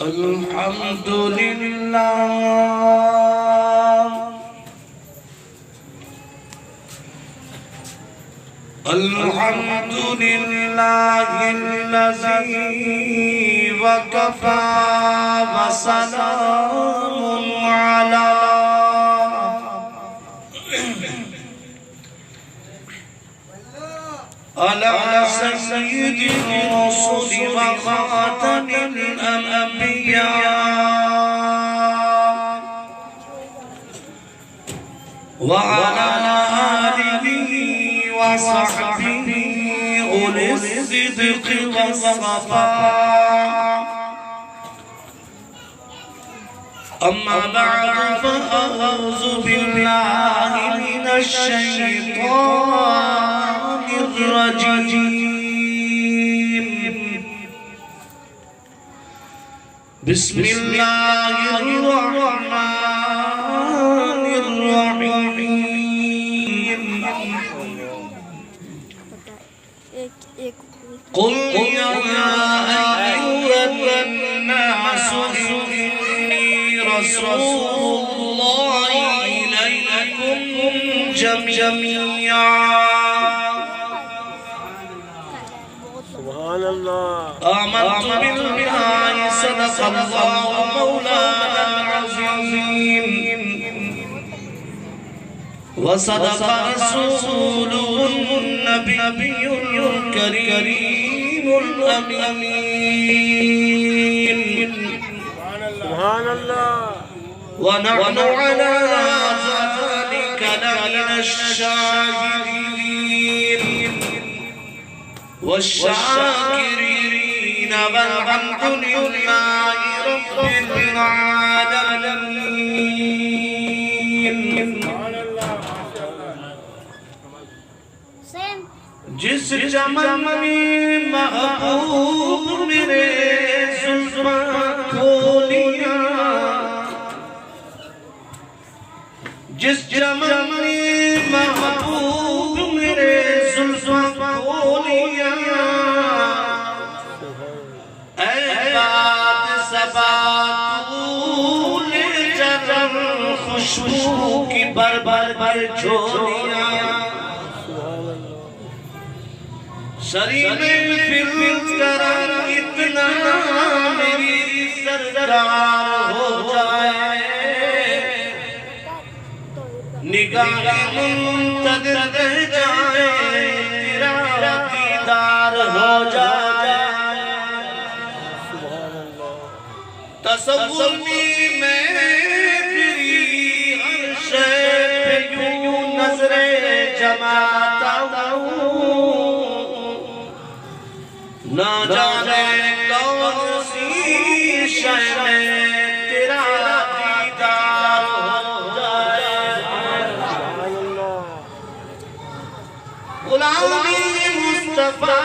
الحمد لله الحمد لله الذي وكفى وسلام على سيد الرسل وخاتم الأنبياء وعلى آله وصحبه أولي الصدق والصفاء أما بعد فأعوذ بالله من الشيطان الرجيم بسم الله الرحمن الرحيم قل يا أيها الناس إني رسول الله إليكم جميعا سبحان الله آمنت بالله صدق الله مولانا العظيم وصدق رسوله النبي الكريم الأمين سبحان الله ونحن على ذلك لمن الشاهدين والشاكرين والحمد لله رب العالمين جس چمن میں محبوب میرے زلفاں کھولیا جس چمن میں محبوب میرے زلفاں کھولیا اے باد صبا طول جرم خوشبو کی بر چھوڑیا شری میں پھر کرم اتنا میری سرکار ہو جائے نگاہ منتظر رہ جائے تیرا دیدار ہو جائے تصور میں تیری ہر شے پہ یوں نظریں جماتا ہوں نہ جانے کون سی شے میں تیرا دیدار ہو جائے غلامی مصطفیٰ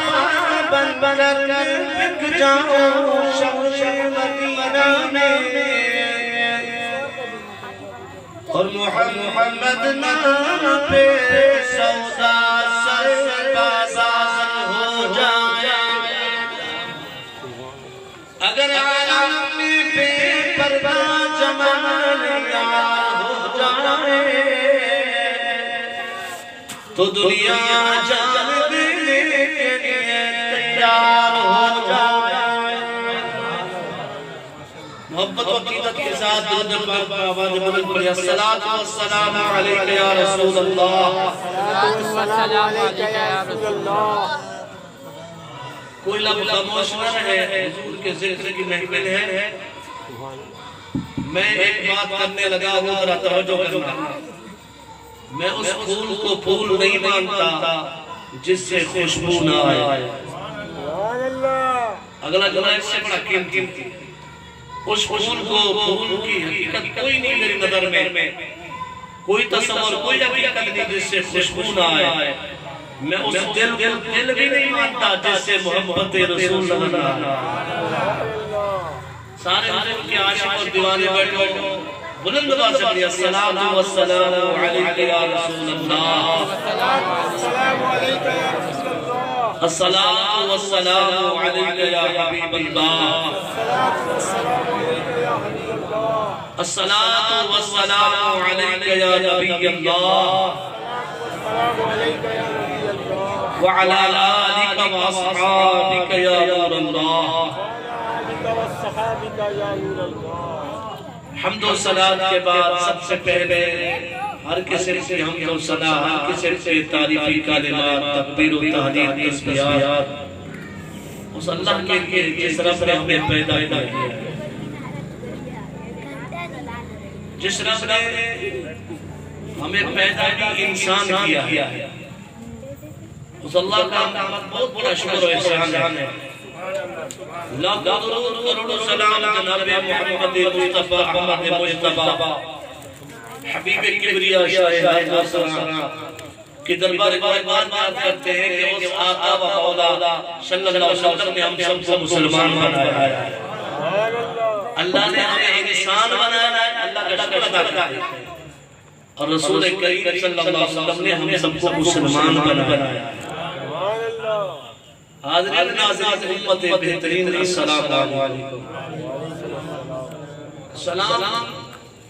بن کر بک جاؤں شمس مدینہ میں اور محمد نام پہ سودا سر بازار ہو جائے اگر عالم میں بے پرواہ جمال یار ہو جائے تو دنیا جان دینے کے لیے تیار ہو جائے محبت و عقیدت کے ساتھ درود پاک پر آواز بلند پڑھیں الصلاۃ والسلام علیک یا رسول اللہ کوئی لب خاموش نہ رہے حضور کے ذکر کی محفل ہے میں ایک بات کرنے لگا ہوں ذرا توجہ کرنا میں اس پھول کو پھول نہیں مانتا جس سے خوشبو نہ آئے اگلا جملہ اس سے بڑا قیمتی اس پھول کو پھول کی حقیقت کوئی نہیں میری نظر میں کوئی تصور کوئی حقیقت نہیں جس سے خوشبو نہ آئے میں اس دل بھی نہیں مانتا جس سے محبت رسول اللہ سارے حضور کے عاشق اور دیوانے بیٹھو بلند آواز سے پڑھیں الصلاۃ والسلام علیک یا رسول اللہ الصلاۃ والسلام علیک یا حبیب اللہ الصلاة والسلام علیکہ یا نبی اللہ وعلا آلک واصحابک یا نور اللہ. حمد و صلاة کے بعد سب سے پہلے ہر قسم کی حمد و صلاة، ہر قسم کی تعریفی کلمات، تکبیر و تحلیل، تسبیحات اس اللہ کے لیے جس رب نے ہمیں پیدا کیا ہے، جس رب نے ہمیں پیدا کی انسان کیا ہے، اس اللہ کا بہت بڑا شکر و احسان ہے. لاکھ درود کروڑوں سلام جناب محمد مصطفیٰ احمد مجتبیٰ حبیب کبریا شاہ سرا کی دربار بار کرتے ہیں کہ اس آقا و مولا صلی اللہ علیہ وسلم نے ہم سب کو مسلمان بنایا ہے. اللہ نے ہمیں انسان بنایا ہے، اللہ کا شکر ادا ہے، اور رسول کریم صلی اللہ علیہ وسلم نے ہم سب کو مسلمان بنایا ہے. حاضرین ناظرین امت بہترین، السلام علیکم. سلام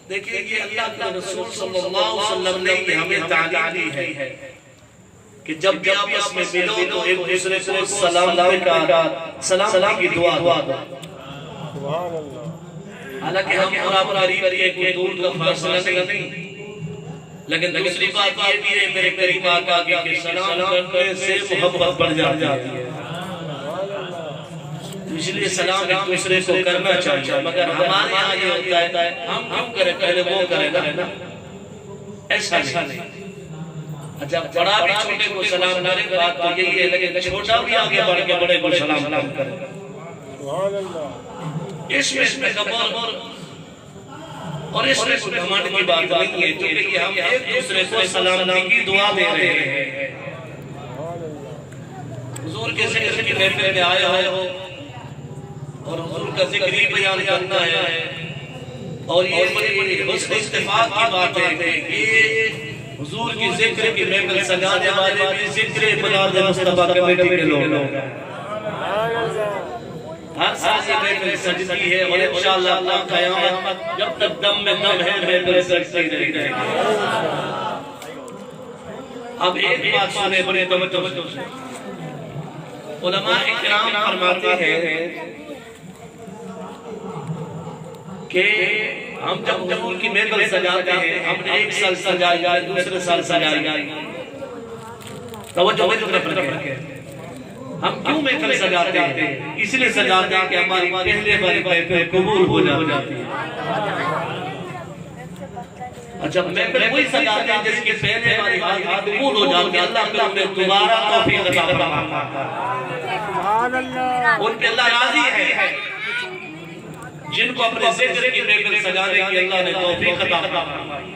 دیکھیں یہ اللہ کے رسول صلی اللہ علیہ وسلم نے ہمیں تعلیم دی ہے کہ جب بھی آپس میں ملو تو ایک دوسرے کو سلام کی دعا دو. حالانکہ ہم اور آپ قریب کے دور کا فاصلہ نہیں، لیکن دوسری بات یہ بھی ہے میرے کریم آقا کہ سلام کرنے سے محبت بڑھ جاتی ہے. اس لیے سلام ایک دوسرے کو کرنا چاہیے، مگر ہمارے یہاں یہ ہوتا ہے ہم کیوں کریں، پہلے وہ کرے نا، ایسا نہیں. اچھا بڑا بھی چھوٹے کو سلام کرے، بات تو یہی ہے، لیکن چھوٹا بھی آگے بڑھ کے بڑے کو سلام کرے. اس میں کبر اور اس میں کوئی گھمنڈ کی بات نہیں ہے، کیونکہ ہم ایک دوسرے کو سلام کی دعا دے رہے ہیں. حضور کے ذکر کی محفل میں آئے ہو اور حضور کا ذکر ہی بیان کرنا ہے، اور یہ بڑی حسن اتفاق کی بات ہے کہ یہ حضور کی ذکر کی محفل سجانے والے بھی ذکر بلاد مصطفیٰ کمیٹی کے لوگ ہیں. ہر سال یہ محفل سجتی ہے اور انشاءاللہ اللہ قیامت جب تک دم میں دم ہے محفل سجتی رہے گی. اب ایک بات سنے بڑے توجہ سے، علماء اکرام فرماتے ہیں کہ ہم جب حضور کی محفل سجاتے ہیں، ہم نے ایک سال سجائی، دوسرے سال سجائی، توجہ میں طرف رکھیں. ہم کیوں محفل سجاتے ہیں؟ اس لیے سجاتے ہیں کہ ہماری پہلے والی محفل قبول ہو جاتی ہے. اچھا محفل وہی سجاتے ہیں جس کے پہلے والی حاضری قبول ہو جاتی ہے، اللہ پہ ہمیں دوبارہ توفیق عطا فرماتا ہے. ان پہ اللہ راضی ہے جن کو اپنے ذکر کی محفل سجانے کی اللہ نے توفیق عطا فرمائی،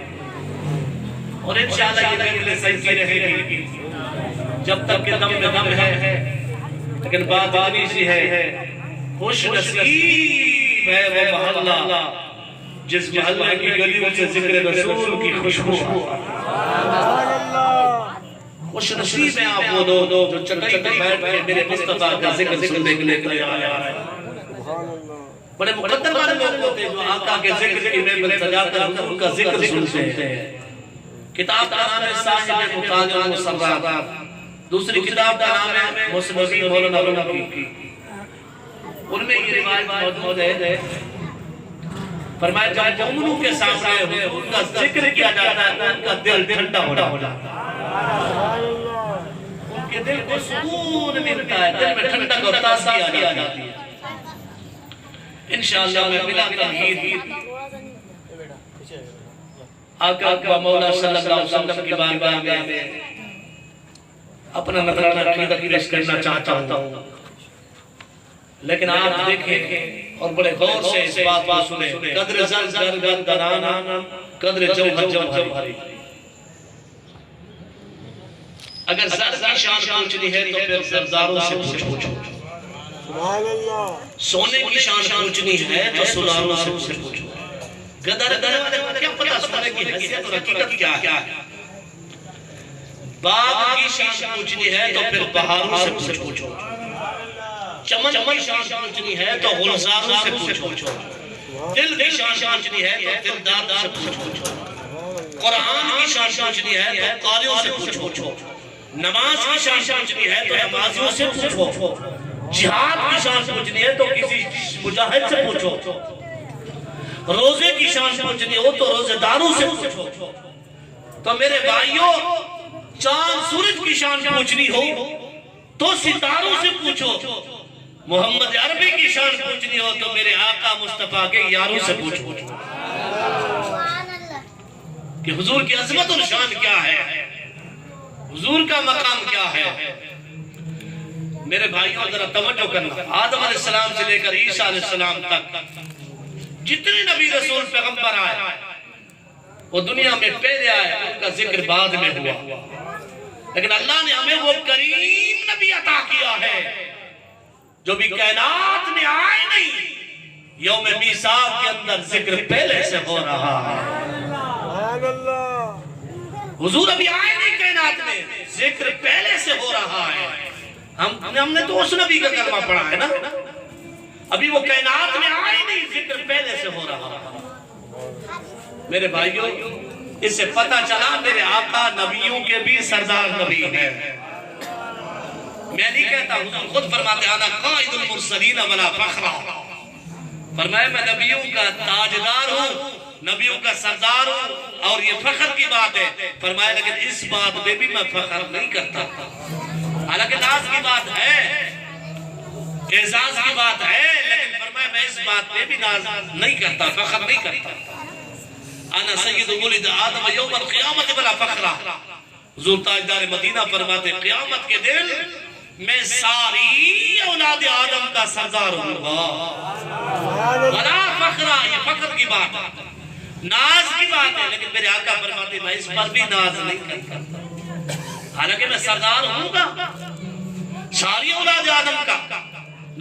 اور انشاءاللہ یہ محفل سجتی رہے گی جب تک کہ دم میں دم ہے. لیکن بات آنی سی ہے، خوش نصیب ہے وہ محلہ جس محلہ کی گلیوں سے ذکر رسول کی خوشبو. خوش نصیب ہیں آپ وہ لوگ جو چٹائی پر بیٹھ کے میرے مصطفیٰ کا ذکر سننے کے لیے آیا ہے. بڑے مقدر والے لوگ ہوتے ہیں جو آقا کے ذکر کی محفل سجا کر حضور کا ذکر سنتے ہیں. کتاب کا نام ہے صاحب مطالعہ المسرات، دوسری کتاب کا نام ہے مسلم مولانا رومی کی. ان میں یہ روایت موجود ہے، فرمایا جب مومنوں کے سامنے ان کا ذکر کیا جاتا ہے ان کا دل ٹھنڈا ہو جاتا ہے، ان کے دل کو سکون ملتا ہے، دل میں ٹھنڈک اور تازگی آ جاتی ہے. انشاءاللہ میں بلا تمہید آقا مولا صلی اللہ علیہ وسلم کی بارگاہ میں اپنا نظرانہ عقیدت پیش کرنا چاہتا ہوں. لیکن آپ دیکھیں اور بڑے غور سے اس بات کو سنیں، قدر زر زر گردانا قدر جوہر جوہری. اگر زر کی شان پوچھنی ہے تو پھر زرداروں سے پوچھو، سونے کی شان پوچھنی ہے تو سوناروں سے پوچھو. گدر کیا پتہ سونے کی حیثیت اور حقیقت کیا ہے؟ باغ کی شان پوچھنی ہے تو پھر بہاروں سے پوچھو، چمن کی شان پوچھنی ہے تو گلزاروں سے پوچھو. دل کی شان پوچھنی ہے تو دلدار سے پوچھو، قرآن کی شان پوچھنی ہے تو قاریوں سے پوچھو، نماز کی شان پوچھنی ہے تو نمازیوں سے پوچھو، جہاد کی شان پوچھنی ہے تو کسی مجاہد سے پوچھو، روزے کی شان پوچھنی ہو تو روزے داروں سے پوچھو۔ تو میرے بھائیوں، چاند سورج کی شان پوچھنی ہو تو ستاروں سے پوچھو، محمد عربی کی شان پوچھنی ہو تو میرے آقا مصطفیٰ کے یاروں سے پوچھو کہ حضور کی عظمت اور شان کیا ہے، حضور کا مقام کیا ہے۔ میرے بھائیوں ذرا توجہ کرنا، آدم علیہ السلام سے لے کر عیسیٰ علیہ السلام تک جتنے نبی رسول پیغمبر آئے وہ دنیا میں پہلے آئے، ان کا ذکر بعد میں ہوا، لیکن اللہ نے ہمیں وہ کریم نبی عطا کیا ہے جو بھی کائنات میں آئے نہیں، یوم میثاق کے اندر ذکر پہلے سے ہو رہا ہے۔ سبحان اللہ، حضور ابھی آئے نہیں کائنات میں، ذکر پہلے سے ہو رہا ہے۔ ہم نے تو اس نبی کا کلمہ پڑھا ہے نا، ابھی وہ کائنات میں آئے نہیں، ذکر پہلے سے ہو رہا ہے۔ میرے بھائیوں، اس سے پتہ چلا میرے آقا نبیوں کے بھی سردار نبی ہیں۔ میں نہیں کہتا، حضور خود فرماتے آنا قائد المرسلین ولا فخرا، فرمایا میں نبیوں کا تاجدار ہوں، نبیوں کا سردار ہوں، اور یہ فخر کی بات ہے۔ فرمایا لیکن اس بات میں بھی میں فخر نہیں کرتا، حالانکہ ناز کی بات ہے، اعزاز کی بات ہے، لیکن فرمایا میں اس بات میں بھی ناز نہیں کرتا، فخر نہیں کرتا۔ انا سید ولد آدم یوم القیامت بلا فخرا، حضور تاجدار مدینہ فرماتے قیامت کے دن میں ساری اولاد آدم کا سردار ہوں گا، بلا فخرا، یہ فخر کی بات ہے، ناز کی بات ہے، لیکن میرے آقا فرماتے میں اس پر بھی ناز نہیں کرتا، حالانکہ میں سردار ہوں گا ساری اولاد آدم کا،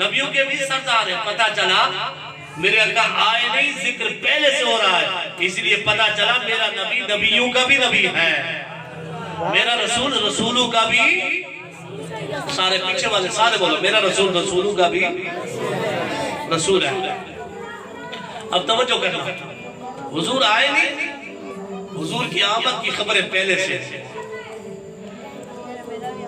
نبیوں کے بھی سردار ہیں۔ پتہ چلا میرے آقا آئے نہیں، ذکر پہلے سے ہو رہا ہے، اس لیے پتہ چلا میرا نبی نبیوں کا بھی نبی ہے، میرا رسول رسولوں کا بھی، سارے پیچھے والے سارے بولو، میرا رسول رسولوں کا بھی رسول ہے۔ اب توجہ کرنا، حضور آئے نہیں، حضور کی آمد کی خبریں پہلے سے،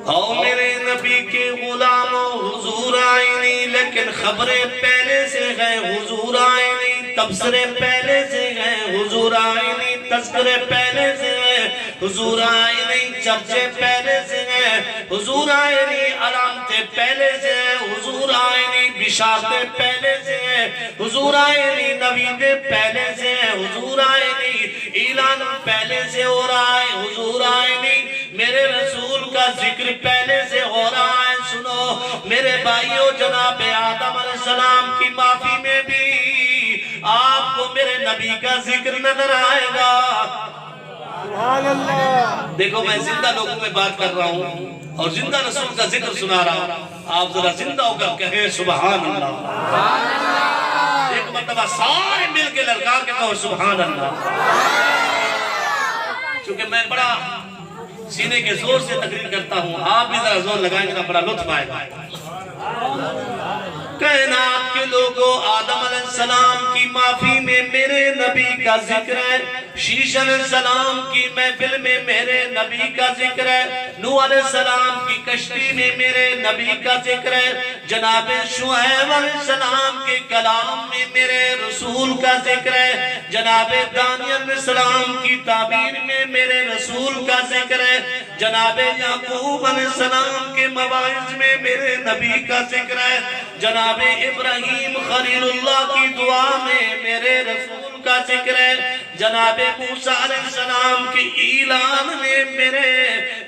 او میرے نبی کے غلاموں حضور آئے نہیں، لیکن خبریں پہلے سے گئے، حضور آئے نہیں، تبصرے پہلے سے گئے، حضور آئے نہیں، تذکرے پہلے سے گئے، حضور آئے نہیں، چرچے پہلے سے گئے، حضور آئے نہیں، علامتیں پہلے سے گئے، حضور آئے نہیں، بشارتیں پہلے سے گئے، حضور آئے نہیں، نویدیں پہلے سے گئے، حضور آئے نہیں، اعلان پہلے سے ہو رہا ہے، حضور آئے نہیں، میرے رسول کا ذکر پہلے سے ہو رہا ہے۔ سنو میرے بھائیوں، جناب آدم علیہ السلام کی معافی میں بھی آپ کو میرے نبی کا ذکر نظر آئے گا۔ سبحان اللہ، دیکھو میں زندہ لوگوں میں بات کر رہا ہوں اور زندہ رسول کا ذکر سنا رہا ہوں، آپ ذرا زندہ ہو کر کہیں سبحان اللہ، ایک مرتبہ سارے مل کے للکار کے کہو سبحان اللہ۔ چونکہ میں بڑا سینے کے زور سے تقریر کرتا ہوں، آپ بھی ذرا زور لگائیں گے تو بڑا لطف آئے گا۔ کائنات کے لوگوں، آدم علیہ السلام کی معافی میں میرے نبی کا ذکر ہے، شیش علیہ السلام کی محفل میں میرے نبی کا ذکر ہے، نوح علیہ السلام کی کشتی میں میرے نبی کا ذکر ہے، جناب شعیب علیہ السلام کے کلام میں میرے رسول کا ذکر ہے، جناب دانیال علیہ السلام کی تعبیر میں میرے رسول کا ذکر ہے، جناب یعقوب علیہ السلام کے مواعظ میں میرے نبی کا ذکر ہے، جناب ابراہیم خلیل اللہ کی دعا میں میرے رسول کا ذکر ہے، جناب موسیٰ علیہ السلام کی اعلان میں میرے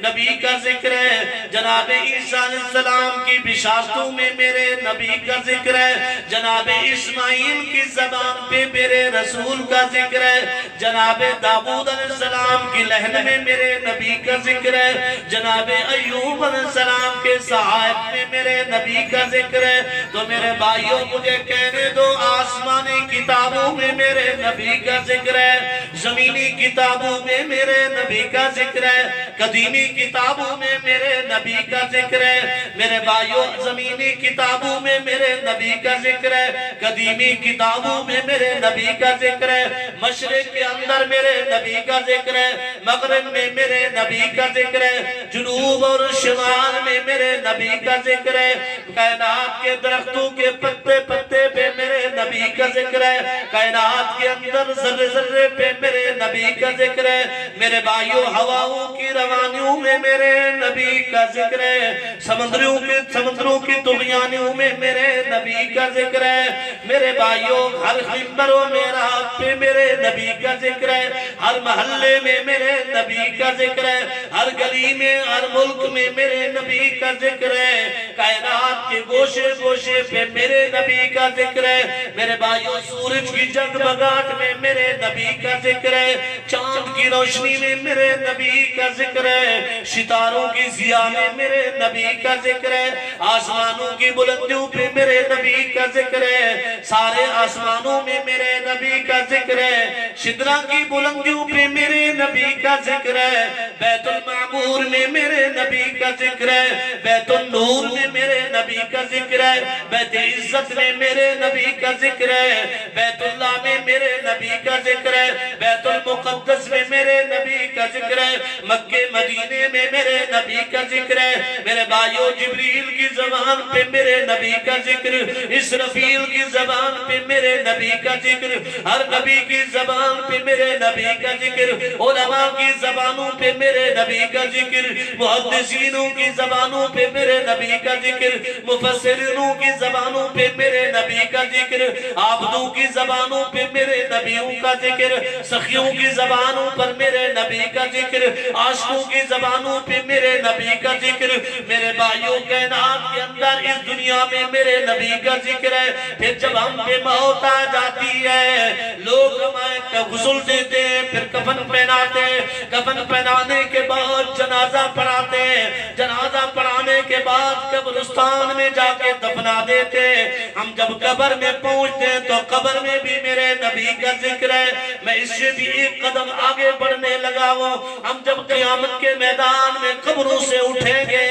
نبی کا ذکر ہے، جناب عیسیٰ علیہ السلام کی بشارتوں میں میرے نبی کا ذکر ہے، جناب اسماعیل کی زبان پہ میرے رسول کا ذکر ہے، جناب داؤد علیہ السلام کی لہن میں میرے نبی کا ذکر ہے، جناب ایوب علیہ السلام کے صحائف میں میرے نبی کا ذکر ہے۔ تو میرے بھائیوں مجھے کہنے دو، آسمان کتابوں میں میرے نبی کا ذکر ہے، زمینی کتابوں میں میرے نبی کا ذکر ہے، قدیمی کتابوں میں میرے نبی کا ذکر ہے۔ میرے بھائیو زمینی کتابوں میں میرے نبی کا ذکر ہے، قدیمی کتابوں میں میرے نبی کا ذکر ہے، مشرق کے اندر میرے نبی کا ذکر ہے، مغرب میں میرے نبی کا ذکر ہے، جنوب اور شمال میں میرے نبی کا ذکر ہے، کائنات کے درختوں کے پتے پتے پہ میرے نبی کا ذکر ہے، کائنات کے اندر ذرے ذرے پہ میرے نبی کا ذکر ہے۔ میرے بھائیو ہواؤں کی روانیوں میں میرے نبی کا ذکر ہے، سمندروں کی طغیانیوں میں میرے نبی کا ذکر ہے۔ میرے بھائیو ہر منبر و محراب پہ میرے نبی کا ذکر ہے، ہر محلے میں میرے نبی کا ذکر ہے، ہر گلی میں ہر ملک میں میرے نبی کا ذکر ہے، کائنات کے گوشے گوشے پہ میرے نبی کا ذکر ہے۔ میرے بھائیو سورج کی جگمگاہٹ میں میرے نبی کا ذکر ہے، چاند کی روشنی میں میرے نبی کا ذکر ہے، ستاروں کی ضیاء میں میرے نبی کا ذکر ہے، آسمانوں کی بلندیوں پہ میرے نبی کا ذکر ہے، سارے آسمانوں میں میرے نبی کا ذکر ہے، شدرا کی بلندیوں پہ میرے نبی کا ذکر ہے، بیت المعمور میں میرے نبی کا ذکر ہے، بیت النور میں میرے نبی کا ذکر ہے، بیت عزت میں میرے نبی کا ذکر ہے، بیت اللہ میں میرے نبی کا ذکر ہے، بیت المقدس میں میرے نبی کا ذکر ہے، مکہ مدینے میں میرے نبی کا ذکر ہے۔ میرے بھائیو جبریل کی زبان پہ میرے نبی کا ذکر، اسرافیل کی زبان پہ میرے نبی کا ذکر، ہر نبی کی زبان پہ میرے نبی کا ذکر، علماء کی زبانوں پہ میرے نبی کا ذکر، محدثینوں کی زبانوں پہ میرے نبی کا ذکر، مفسرینوں کی زبانوں پہ میرے نبی کا ذکر، عابدوں کی زبانوں پہ میرے نبیوں کا ذکر، سخیوں کی زبانوں پر میرے نبی کا ذکر، عاشقوں کی زبانوں پہ میرے نبی کا ذکر۔ میرے بھائیوں کائنات کے اندر اس دنیا میں میرے نبی کا ذکر ہے۔ پھر جب ہم پہ موت آ جاتی ہے لوگ ہمیں غسل دیتے ہیں، پھر کفن پہناتے ہیں، کفن پہنانے کے بعد جنازہ پڑھاتے ہیں، جنازہ پڑھانے کے بعد قبرستان میں جا کے دفنا دیتے ہیں۔ ہم جب قبر میں پہنچتے ہیں تو قبر میں بھی میرے نبی کا ذکر ہے۔ میں اس سے بھی ایک قدم آگے بڑھنے لگا ہوں، ہم جب قیامت کے میدان میں قبروں سے اٹھیں گے،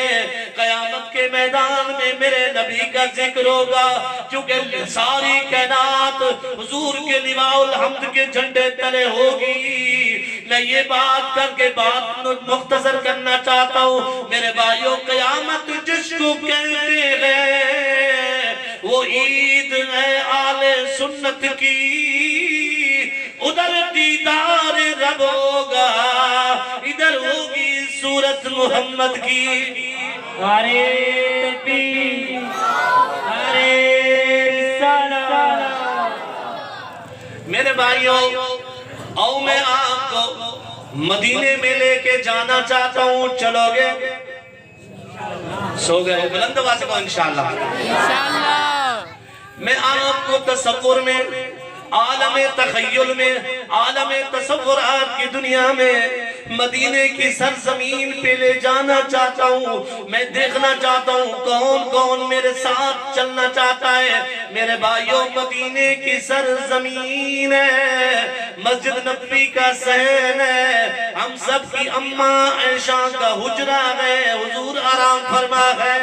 قیامت کے میدان میں میرے نبی کا ذکر ہوگا، کیونکہ ساری کائنات حضور کے لواء الحمد کے جھنڈے تلے ہوگی۔ میں یہ بات کر کے بات مختصر کرنا چاہتا ہوں۔ میرے بھائیوں قیامت جس کو کہتے ہیں وہ عید ہے آل سنت کی، ادھر دیدار رب ہوگا، ادھر ہوگی صورت محمد کی۔ نعرہ تکبیر، نعرہ رسالت۔ میرے بھائیوں آؤ میں آپ کو مدینے میں لے کے جانا چاہتا ہوں، چلو گے؟ سو گئے بلند آواز کو انشاءاللہ۔ میں آپ کو تصور میں، عالم تخیل میں، عالم تصورات کی دنیا میں مدینے کی سرزمین پہ لے جانا چاہتا ہوں۔ میں دیکھنا چاہتا ہوں کون کون میرے ساتھ چلنا چاہتا ہے۔ میرے بھائیوں مدینے کی سرزمین ہے، مسجد نبوی کا صحن ہے، ہم سب کی اماں عائشہ کا حجرہ ہے، حضور آرام فرما ہے،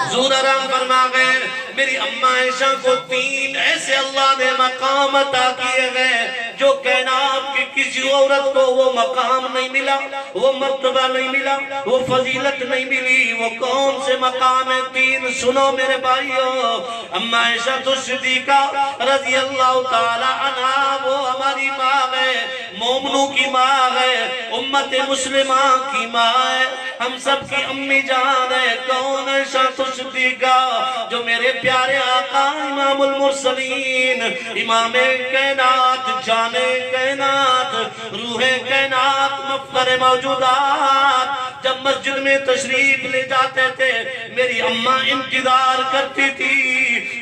حضور آرام فرما گئے۔ میری اماں عائشہ کو 3 ایسے اللہ نے مقام عطا کیے گئے جو کائنات کی کسی عورت کو وہ مقام نہیں ملا، وہ مرتبہ نہیں ملا، وہ فضیلت نہیں ملی۔ وہ کون سے مقام ہیں 3 سنو میرے بھائیو۔ اماں عائشہ صدیقہ رضی اللہ تعالی عنہ وہ ہماری ماں ہے، مومنوں کی ماں ہے، امت مسلمہ کی ماں ہے، ہم سب کی امی جان ہے۔ کون عائشہ صدیقہ جو میرے پیارے آقا امام المرسلین، امام کائنات، جان کائنات، روح کائنات، مفخر موجودات، جب مسجد میں تشریف لے جاتے تھے میری اماں انتظار کرتی تھی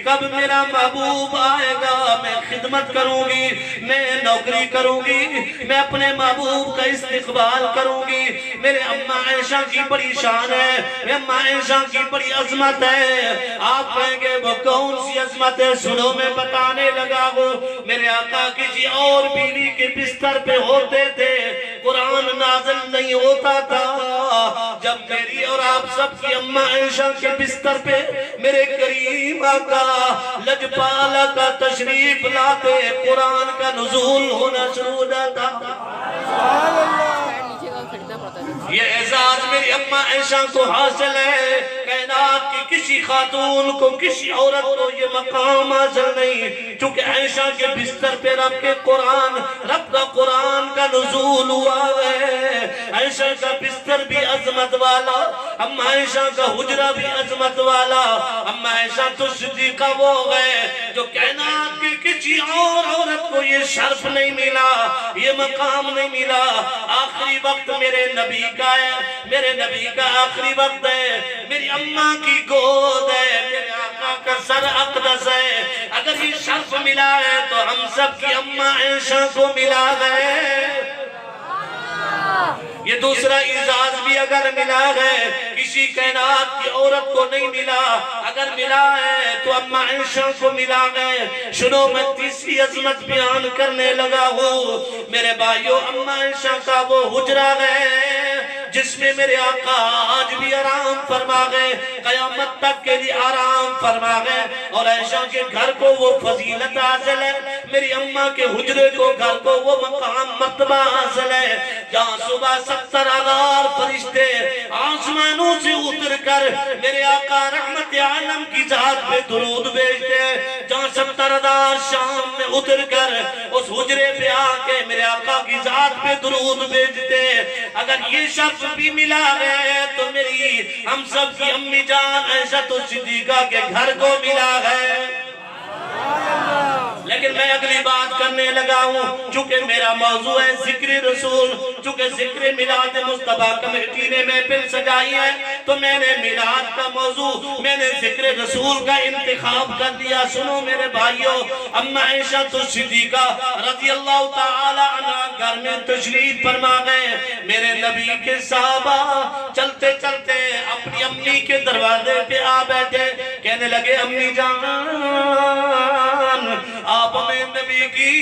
کب میرا محبوب آئے گا، میں خدمت کروں گی، میں نوکری کروں گی، میں اپنے محبوب کا استقبال کروں گی۔ میرے اماں عائشہ کی بڑی شان ہے، میرے اماں عائشہ کی بڑی عظمت ہے۔ آپ کہیں گے وہ کون سی عظمت ہے؟ سنو میں بتانے لگا ہوں۔ میرے آقا کسی اور بیوی کے بستر پہ ہوتے تھے، قرآن نازل نہیں ہوتا تھا۔ جب میری اور آپ سب کی اماں عائشہ کے بستر پہ میرے کریم آقا لجپال کا تشریف لاتے، قرآن کا نزول ہونا شروع ہو جاتا۔ یہ اعزاز میری اماں عائشہ کو حاصل ہے، کائنات کی کسی خاتون کو، کسی عورت کو یہ مقام حاصل نہیں، چونکہ عائشہ کے بستر پہ رب کا قرآن کا نزول ہوا ہے۔ عائشہ کا بستر بھی عظمت والا، اماں عائشہ کا حجرہ بھی عظمت والا۔ اماں عائشہ تو صدیقہ وہ ہے جو کائنات کی کسی اور عورت کو یہ شرف نہیں ملا، یہ مقام نہیں ملا۔ آخری وقت میرے نبی کا ہے، میرے نبی کا آخری وقت ہے، میری اماں کی گود ہے، میرے آقا کا سر اقدس ہے۔ اگر یہ شرف ملا ہے تو ہم سب کی اماں عائشہ کو ملا ہے۔ یہ دوسرا اعزاز بھی اگر ملا ہے کسی کائنات کی عورت کو نہیں ملا، اگر ملا ہے تو اماں عائشہ کو ملا ہے۔ سنو میں تیسری عظمت بیان کرنے لگا ہوں۔ میرے بھائیو، اماں عائشہ کا وہ حجرہ ہے جس میں میرے آقا آج بھی آرام فرما گئے، قیامت تک کے لیے آرام فرما گئے۔ اور عائشہ کے گھر کو وہ فضیلت حاصل ہے، میری اماں کے حجرے کو گھر کو وہ مقام مرتبہ حاصل ہے جہاں صبح 70,000 فرشتے آسمانوں سے اتر کر میرے آقا رحمت عالم کی ذات پہ درود بھیجتے، جہاں 70,000 شام میں اتر کر اس حجرے پہ آ کے میرے آقا کی ذات پہ درود بھیجتے۔ اگر یہ شخص بھی ملا ہے تو میری ہم سب کی امی جان عائشہ صدیقہ کے گھر کو ملا ہے۔ لیکن میں اگلی بات کرنے لگا ہوں، چونکہ میرا موضوع ہے ذکر رسول، چونکہ ذکر میلاد مصطفیٰ کمیٹی نے محفل سجائی ہے تو میں نے میلاد کا موضوع، میں نے ذکر رسول کا انتخاب کر دیا۔ سنو میرے بھائیوں، اماں عائشہ صدیقہ رضی اللہ تعالی عنہ گھر میں تشریف فرما گئے۔ میرے نبی کے صحابہ چلتے چلتے اپنی امی کے دروازے پہ آ بیٹھے، کہنے لگے امی جان آپ ہمیں نبی کی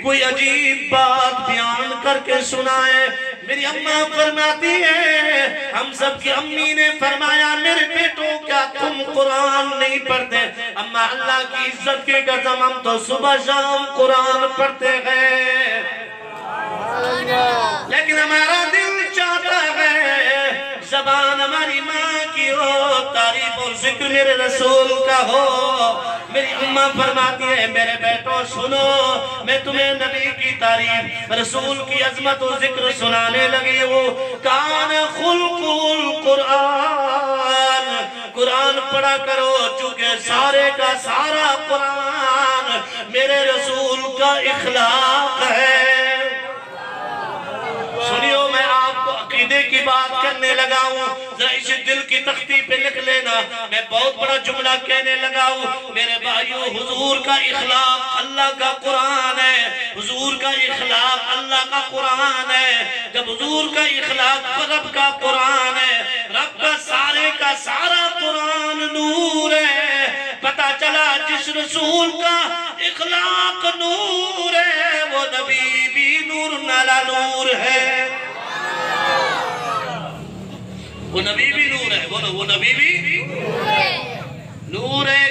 کوئی عجیب بات بیان کر کے سنائے۔ میری اماں فرماتی ہے، ہم سب کی امی نے فرمایا میرے بیٹوں کیا تم قرآن نہیں پڑھتے؟ اماں اللہ کی عزت کی قسم ہم تو صبح شام قرآن پڑھتے ہیں، لیکن ہمارا دل چاہتا ہے زبان ہماری ماں کی ہو، تعریف اور ذکر میرے رسول کا ہو۔ میری اماں فرماتی ہے میرے بیٹوں سنو، میں تمہیں نبی کی تعریف رسول کی عظمت و ذکر سنانے لگی ہوں۔ کان خلق القرآن، قرآن پڑھا کرو چونکہ سارے کا سارا قرآن میرے رسول کا اخلاق ہے۔ سنیو میں آپ کو عقیدے کی بات کرنے لگا ہوں، ذرا اسے دل کی تختی پہ لکھ لینا، میں بہت بڑا جملہ کہنے لگا ہوں۔ میرے بھائیو، حضور کا اخلاق اللہ کا قرآن ہے، حضور کا اخلاق اللہ کا قرآن ہے۔ جب حضور کا اخلاق رب کا قرآن ہے، رب کا سارا قرآن نور ہے، پتا چلا جس رسول کا اخلاق نور ہے وہ نبی بھی نور نالا نور ہے، وہ نبی بھی نور ہے، وہ نبی بھی نور ہے۔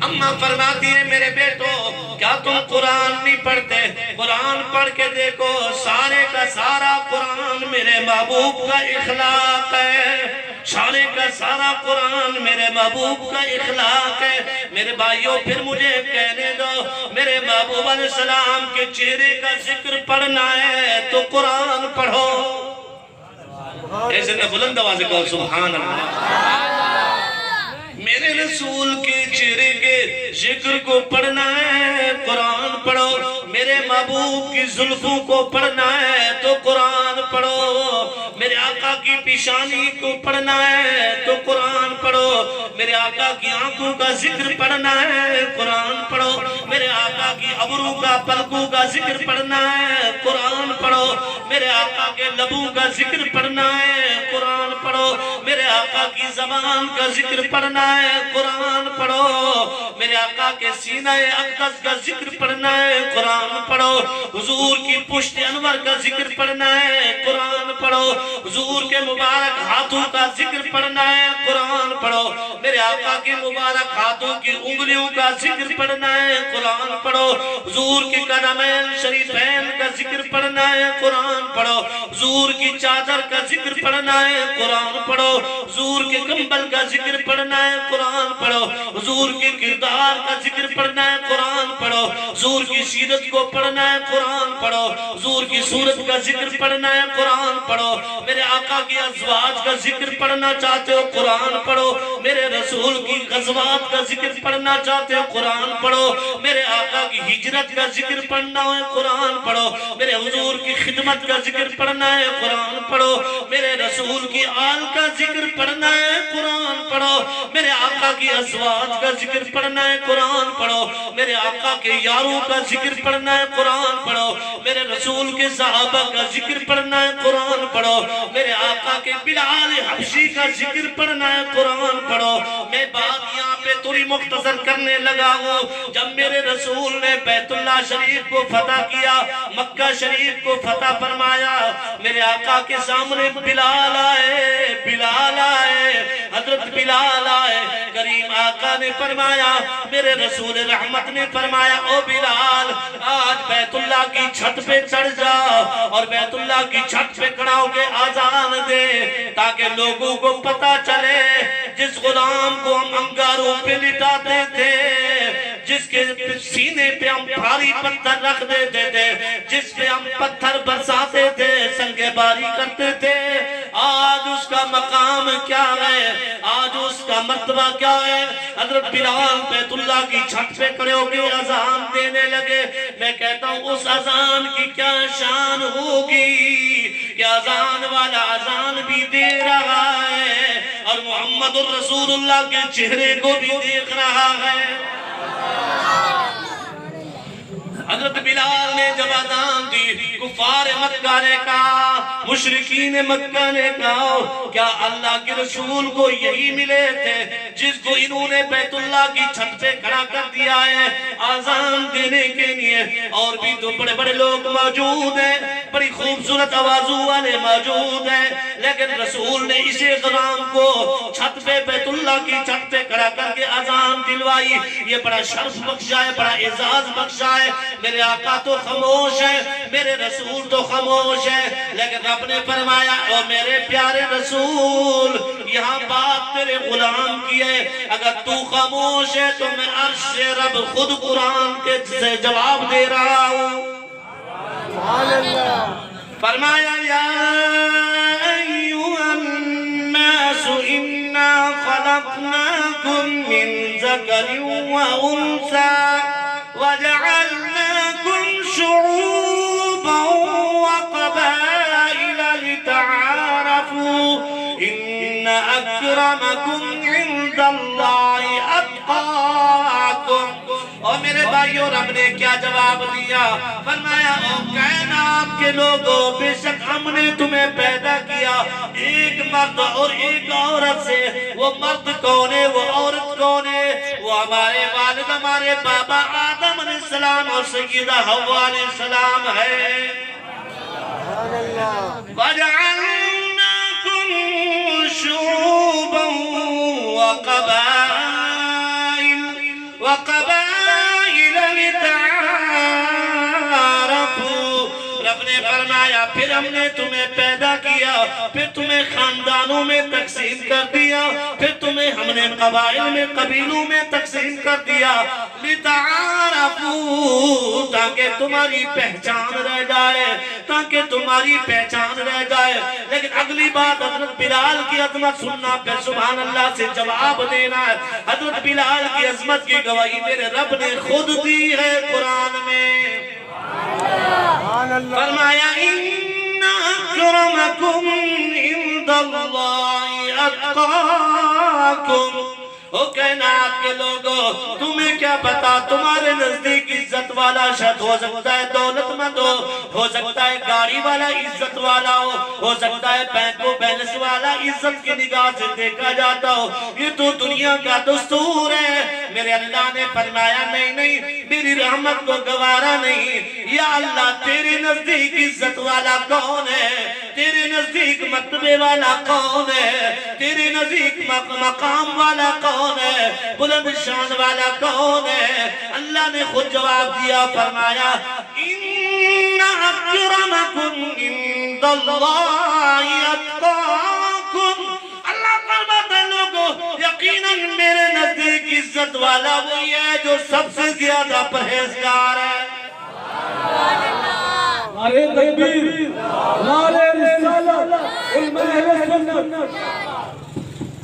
اماں فرماتی ہے میرے بیٹو کیا تم قرآن نہیں پڑھتے؟ قرآن پڑھ کے دیکھو، سارے کا سارا قرآن میرے محبوب کا اخلاق ہے، سارے کا سارا قرآن میرے محبوب کا اخلاق ہے۔ میرے بھائیوں پھر مجھے کہنے دو، میرے محبوب علیہ السلام کے چہرے کا ذکر پڑھنا ہے تو قرآن پڑھو۔ ایسے نہ بلند آواز کہو سبحان اللہ۔ میرے رسول کے چہرے کے ذکر کو پڑھنا ہے قرآن پڑھو، میرے محبوب کی زلفوں کو پڑھنا ہے تو قرآن پڑھو، میرے آقا کی پیشانی کو پڑھنا ہے تو قرآن پڑھو، میرے آقا کی آنکھوں کا ذکر پڑھنا ہے قرآن پڑھو، میرے آقا کی ابرو کا پلکوں کا ذکر پڑھنا ہے قرآن پڑھو، میرے آقا کے لبوں کا ذکر پڑھنا ہے قرآن پڑھو، میرے آقا کی زبان کا ذکر پڑھنا ہے قرآن پڑھو، میرے آقا کے سینہ اقدس کا ذکر پڑھنا ہے قرآن پڑھو، حضور کی پشت انور کا ذکر پڑھنا ہے قرآن پڑھو، حضور کے مبارک ہاتھوں کا ذکر پڑھنا ہے قرآن پڑھو، میرے آقا کے مبارک ہاتھوں کی انگلیوں کا ذکر پڑھنا ہے قرآن پڑھو، حضور کے قدمین شریفین کا ذکر پڑھنا ہے قرآن پڑھو، حضور کی چادر کا ذکر پڑھنا ہے قرآن پڑھو، حضور کے کمبل کا ذکر پڑھنا ہے قرآن پڑھو، حضور کے کردار کا ذکر پڑھنا ہے قرآن پڑھو، حضور کی سیرت کو پڑھنا ہے قرآن پڑھو، حضور کی صورت کا ذکر پڑھنا ہے قرآن پڑھو، میرے آقا کی ازواج کا ذکر پڑھنا چاہتے ہو قرآن پڑھو، میرے رسول کی غزوات کا ذکر پڑھنا چاہتے ہو قرآن پڑھو، میرے آقا کی ہجرت کا ذکر پڑھنا ہے قرآن پڑھو، میرے حضور کی خدمت کا ذکر پڑھنا ہے قرآن پڑھو، میرے رسول کی آل کا ذکر پڑھنا ہے قرآن پڑھو، میرے آقا کی ازواج کا ذکر پڑھنا ہے قرآن پڑھو، میرے آقا کے یاروں کا ذکر پڑھنا ہے قرآن پڑھو، میرے رسول کے صحابہ کا ذکر پڑھنا ہے قرآن پڑھو، میرے آقا کے بلال حبشی کا ذکر پڑھنا ہے قرآن پڑھو۔ میں بات یہاں پہ تھوڑی مختصر کرنے لگا ہوں، جب میرے رسول نے بیت اللہ شریف کو فتح کیا، مکہ شریف کو فتح فرمایا، میرے آقا کے سامنے بلال آئے، حضرت بلال آئے، کریم آقا نے فرمایا، میرے رسول رحمت نے فرمایا، او بلال آج بیت اللہ کی چھت پہ چڑھ جا اور بیت اللہ کی چھت پہ کھڑا ہو کے آذان دے، تاکہ لوگوں کو پتہ چلے جس غلام کو ہم انگاروں پہ لٹاتے تھے، جس کے سینے پہ ہم بھاری پتھر رکھ دیتے تھے، جس پہ ہم پتھر برساتے تھے، سنگے باری کرتے تھے، آج اس کا مقام کیا ہے، آج اس کا مرتبہ کیا ہے۔ حضرت بلال بیت اللہ کی چھت پہ کھڑے ہو کے اذان دینے لگے۔ میں کہتا ہوں اس اذان کی کیا شان ہوگی کہ اذان والا اذان بھی دے رہا ہے اور محمد الرسول اللہ کے چہرے کو بھی دیکھ رہا ہے۔ حضرت بلال نے جب اذان دی، کفار مکہ نے کہا، مشرکین مکہ نے کہا، کیا اللہ کے رسول کو یہی ملے تھے جس کو انہوں نے بیت اللہ کی چھت پہ کھڑا کر دیا ہے اذان دینے کے لیے؟ اور بھی تو بڑے بڑے لوگ موجود ہیں، بڑی خوبصورت آوازوں والے موجود ہیں، لیکن رسول نے اسے غلام کو چھت پہ بیت اللہ کی چھت پہ کھڑا کر کے اذان دلوائی۔ یہ بڑا شرف بخشا ہے، بڑا اعزاز بخشا ہے۔ میرے آقا تو خاموش ہے، میرے رسول تو خاموش ہے، لیکن رب نے فرمایا، او میرے پیارے رسول، یہاں بات تیرے غلام کی ہے، اگر تو خاموش ہے تو میں عرش سے رب خود قرآن کے سے جواب دے رہا ہوں۔ فرمایا، یا ایوہ الناس انا خلقناکم من ذکر و انثى وجعلناكم شعوبا وقبائل لتعارفوا ان اکرمکم عند اللہ اتقاکم۔ اور میرے بھائیوں، رب نے کیا جواب دیا؟ فرمایا، او کائنات کے لوگوں، بے شک ہم نے تمہیں پیدا کیا ایک مرد اور ایک عورت سے۔ وہ مرد کون ہے، وہ عورت کون ہے؟ وہ ہمارے والد، ہمارے بابا آدم علیہ السلام اور سیدہ حوا علیہ السلام ہے۔ وَجَعَلْنَاكُمْ شُعُوبًا وَقَبَائِلَ لِتَعَارَفُوا۔ رب نے نے فرمایا پھر ہم نے تمہیں پیدا کیا، پھر تمہیں خاندانوں میں تقسیم کر دیا، پھر تمہیں ہم نے قبائل میں قبیلوں میں تقسیم کر دیا، لِتَعَارَفُوا تاکہ تمہاری پہچان رہ جائے، تاکہ تمہاری پہچان رہ جائے۔ لیکن اگلی بات حضرت بلال کی عظمت سننا، پھر سبحان اللہ سے جواب دینا ہے۔ حضرت بلال کی عظمت کی گواہی میرے رب نے خود دی ہے قرآن میں۔ فرمایا اِنَّ أَكْرَمَكُمْ عِنْدَ اللَّهِ أَتْقَاكُمْ۔ او کائنات کے لوگوں، تمہیں کیا پتا تمہارے نزدیک عزت والا شخص ہو سکتا ہے دولت مند ہو سکتا ہے گاڑی والا عزت والا ہو سکتا ہے بینک و بیلنس والا عزت کی نگاہ سے دیکھا جاتا ہو، یہ تو دنیا کا دستور ہے۔ میرے اللہ نے فرمایا نہیں نہیں، میری رحمت کو گوارا نہیں۔ یا اللہ تیرے نزدیک عزت والا کون ہے؟ تیرے نزدیک مرتبے والا کون ہے؟ تیرے نزدیک مقام والا کون ہے؟ بلند شان والا کون ہے؟ اللہ نے خود جواب دیا، فرمایا اِنَّ أَكْرَمَكُمْ عِنْدَ اللَّهِ أَتْقَاكُمْ۔ اللہ فرماتا ہے لوگوں، یقیناً میرے نزدیک عزت والا وہی ہے جو سب سے زیادہ پرہیزگار ہے۔ نعرہ تکبیر، نعرہ رسالت، علم اہل سنت۔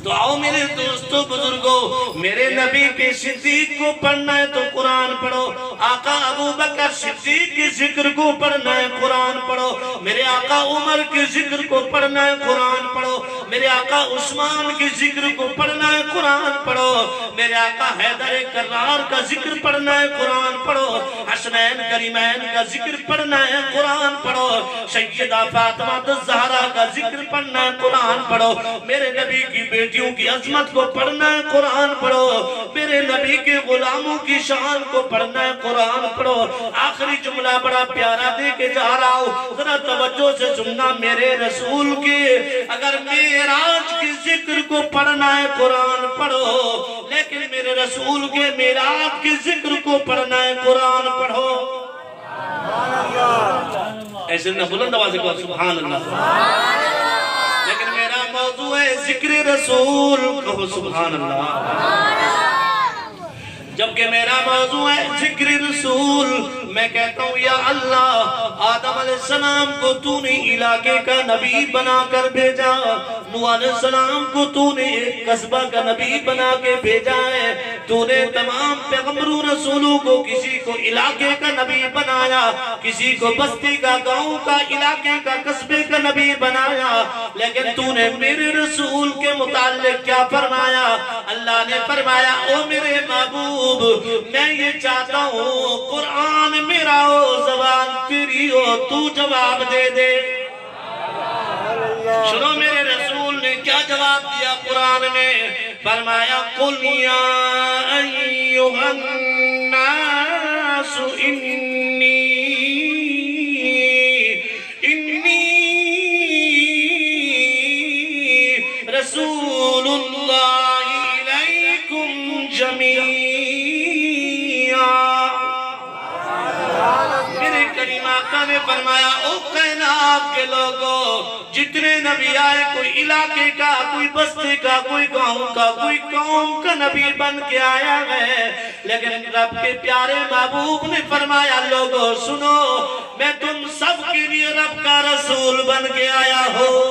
تو آؤ میرے دوستو بزرگوں، میرے نبی کے صدیق کو پڑھنا ہے تو قرآن پڑھو، آقا ابو بکر صدیق کے ذکر کو پڑھنا ہے قرآن پڑھو، میرے آقا عمر کے ذکر کو پڑھنا ہے قرآن پڑھو، میرے آقا عثمان کے ذکر کو پڑھنا ہے قرآن پڑھو، میرے آقا حیدر کرار کا ذکر پڑھنا ہے قرآن پڑھو، حسنین کریمین کا ذکر پڑھنا ہے قرآن پڑھو، سیدہ فاطمہ الزہرا کا ذکر پڑھنا ہے قرآن پڑھو، میرے نبی کی بیٹیوں کی عظمت کو پڑھنا ہے قرآن پڑھو، میرے نبی کے غلاموں کی شان کو پڑھنا ہے قرآن پڑھو۔ آخری جملہ بڑا پیارا دے کے جا رہا ہوں، ذرا توجہ سے سننا میرے رسول کے، اگر معراج کے ذکر کو پڑھنا ہے قرآن پڑھو، لیکن میرے رسول کے معراج کے ذکر کو پڑھنا ہے قرآن پڑھو۔ ایسے نہ بلند آواز کو سبحان اللہ، لیکن میرا موضوع ہے ذکر رسول، کہو سبحان اللہ۔ جبکہ میرا موضوع ہے ذکر رسول، میں کہتا ہوں یا اللہ آدم علیہ السلام کو تو نے علاقے کا نبی بنا کر بھیجا، نوح علیہ السلام کو تو نے ایک قصبہ کا نبی بنا کے بھیجا ہے، تو نے تمام پیغمبروں رسولوں کو کسی کو علاقے کا نبی بنایا، کسی کو بستی کا گاؤں کا علاقے کا قصبے کا نبی بنایا، لیکن تو نے میرے رسول کے متعلق کیا فرمایا؟ اللہ نے فرمایا او میرے محبوب میں یہ چاہتا ہوں قرآن میرا ہو زبان تیری ہو تو جواب دے دے۔ سنو میرے رسول نے کیا جواب دیا قرآن میں؟ فرمایا قُلْ يَا أَيُّهَا النَّاسُ إِنِّي رسول اللہ علیکم جمیعا۔ میرے کریم آقا نے فرمایا او کائنات کے لوگوں، جتنے نبی آئے کوئی علاقے کا، کوئی بستی کا، کوئی گاؤں کا، کوئی قوم کا نبی بن کے آیا ہے، لیکن رب کے پیارے محبوب نے فرمایا لوگوں سنو، میں تم سب کے لیے رب کا رسول بن کے آیا ہوں۔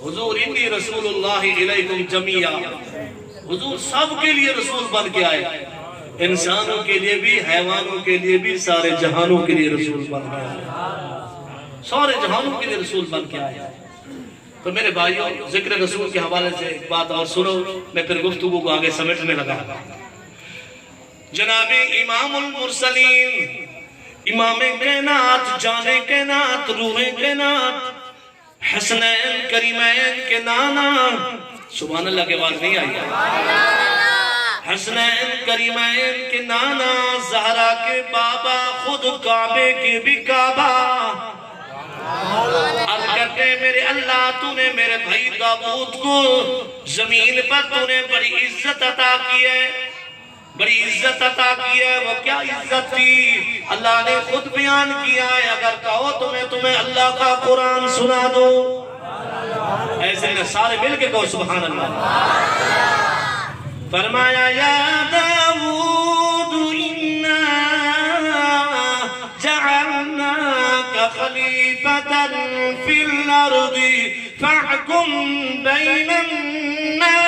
حضور انی رسول اللہ علیکم جمیعا، حضور سب کے لیے رسول بن کے آئے، انسانوں کے لیے بھی، حیوانوں کے لیے بھی، سارے جہانوں کے لیے رسول بن کے آئے، سارے جہانوں کے لیے رسول بن کے آئے۔ تو میرے بھائیوں ذکر رسول کے حوالے سے ایک بات اور سنو، میں پھر گفتگو کو آگے سمیٹنے لگا۔ جناب امام المرسلین، امام کائنات، جان کائنات، روح کائنات، حسنین کریمین کے نانا، سبحان اللہ کے آواز نہیں آئی، حسنین کریمین کے نانا، زہرا کے بابا، خود کعبے کے بھی کعبہ، عرض کرتے ہیں میرے اللہ تو نے میرے بھائی داؤد کو زمین پر تو نے بڑی عزت عطا کی ہے، بڑی عزت عطا کی ہے. وہ کیا عزت تھی اللہ نے خود بیان کیا ہے. اگر کہو تمہیں اللہ کا قرآن سنا دو. ایسے میں سارے مل کے کہو سبحان اللہ. فرمایا یا داود انا جعلناک خلیفۃ فی الارض فاحکم بین الناس.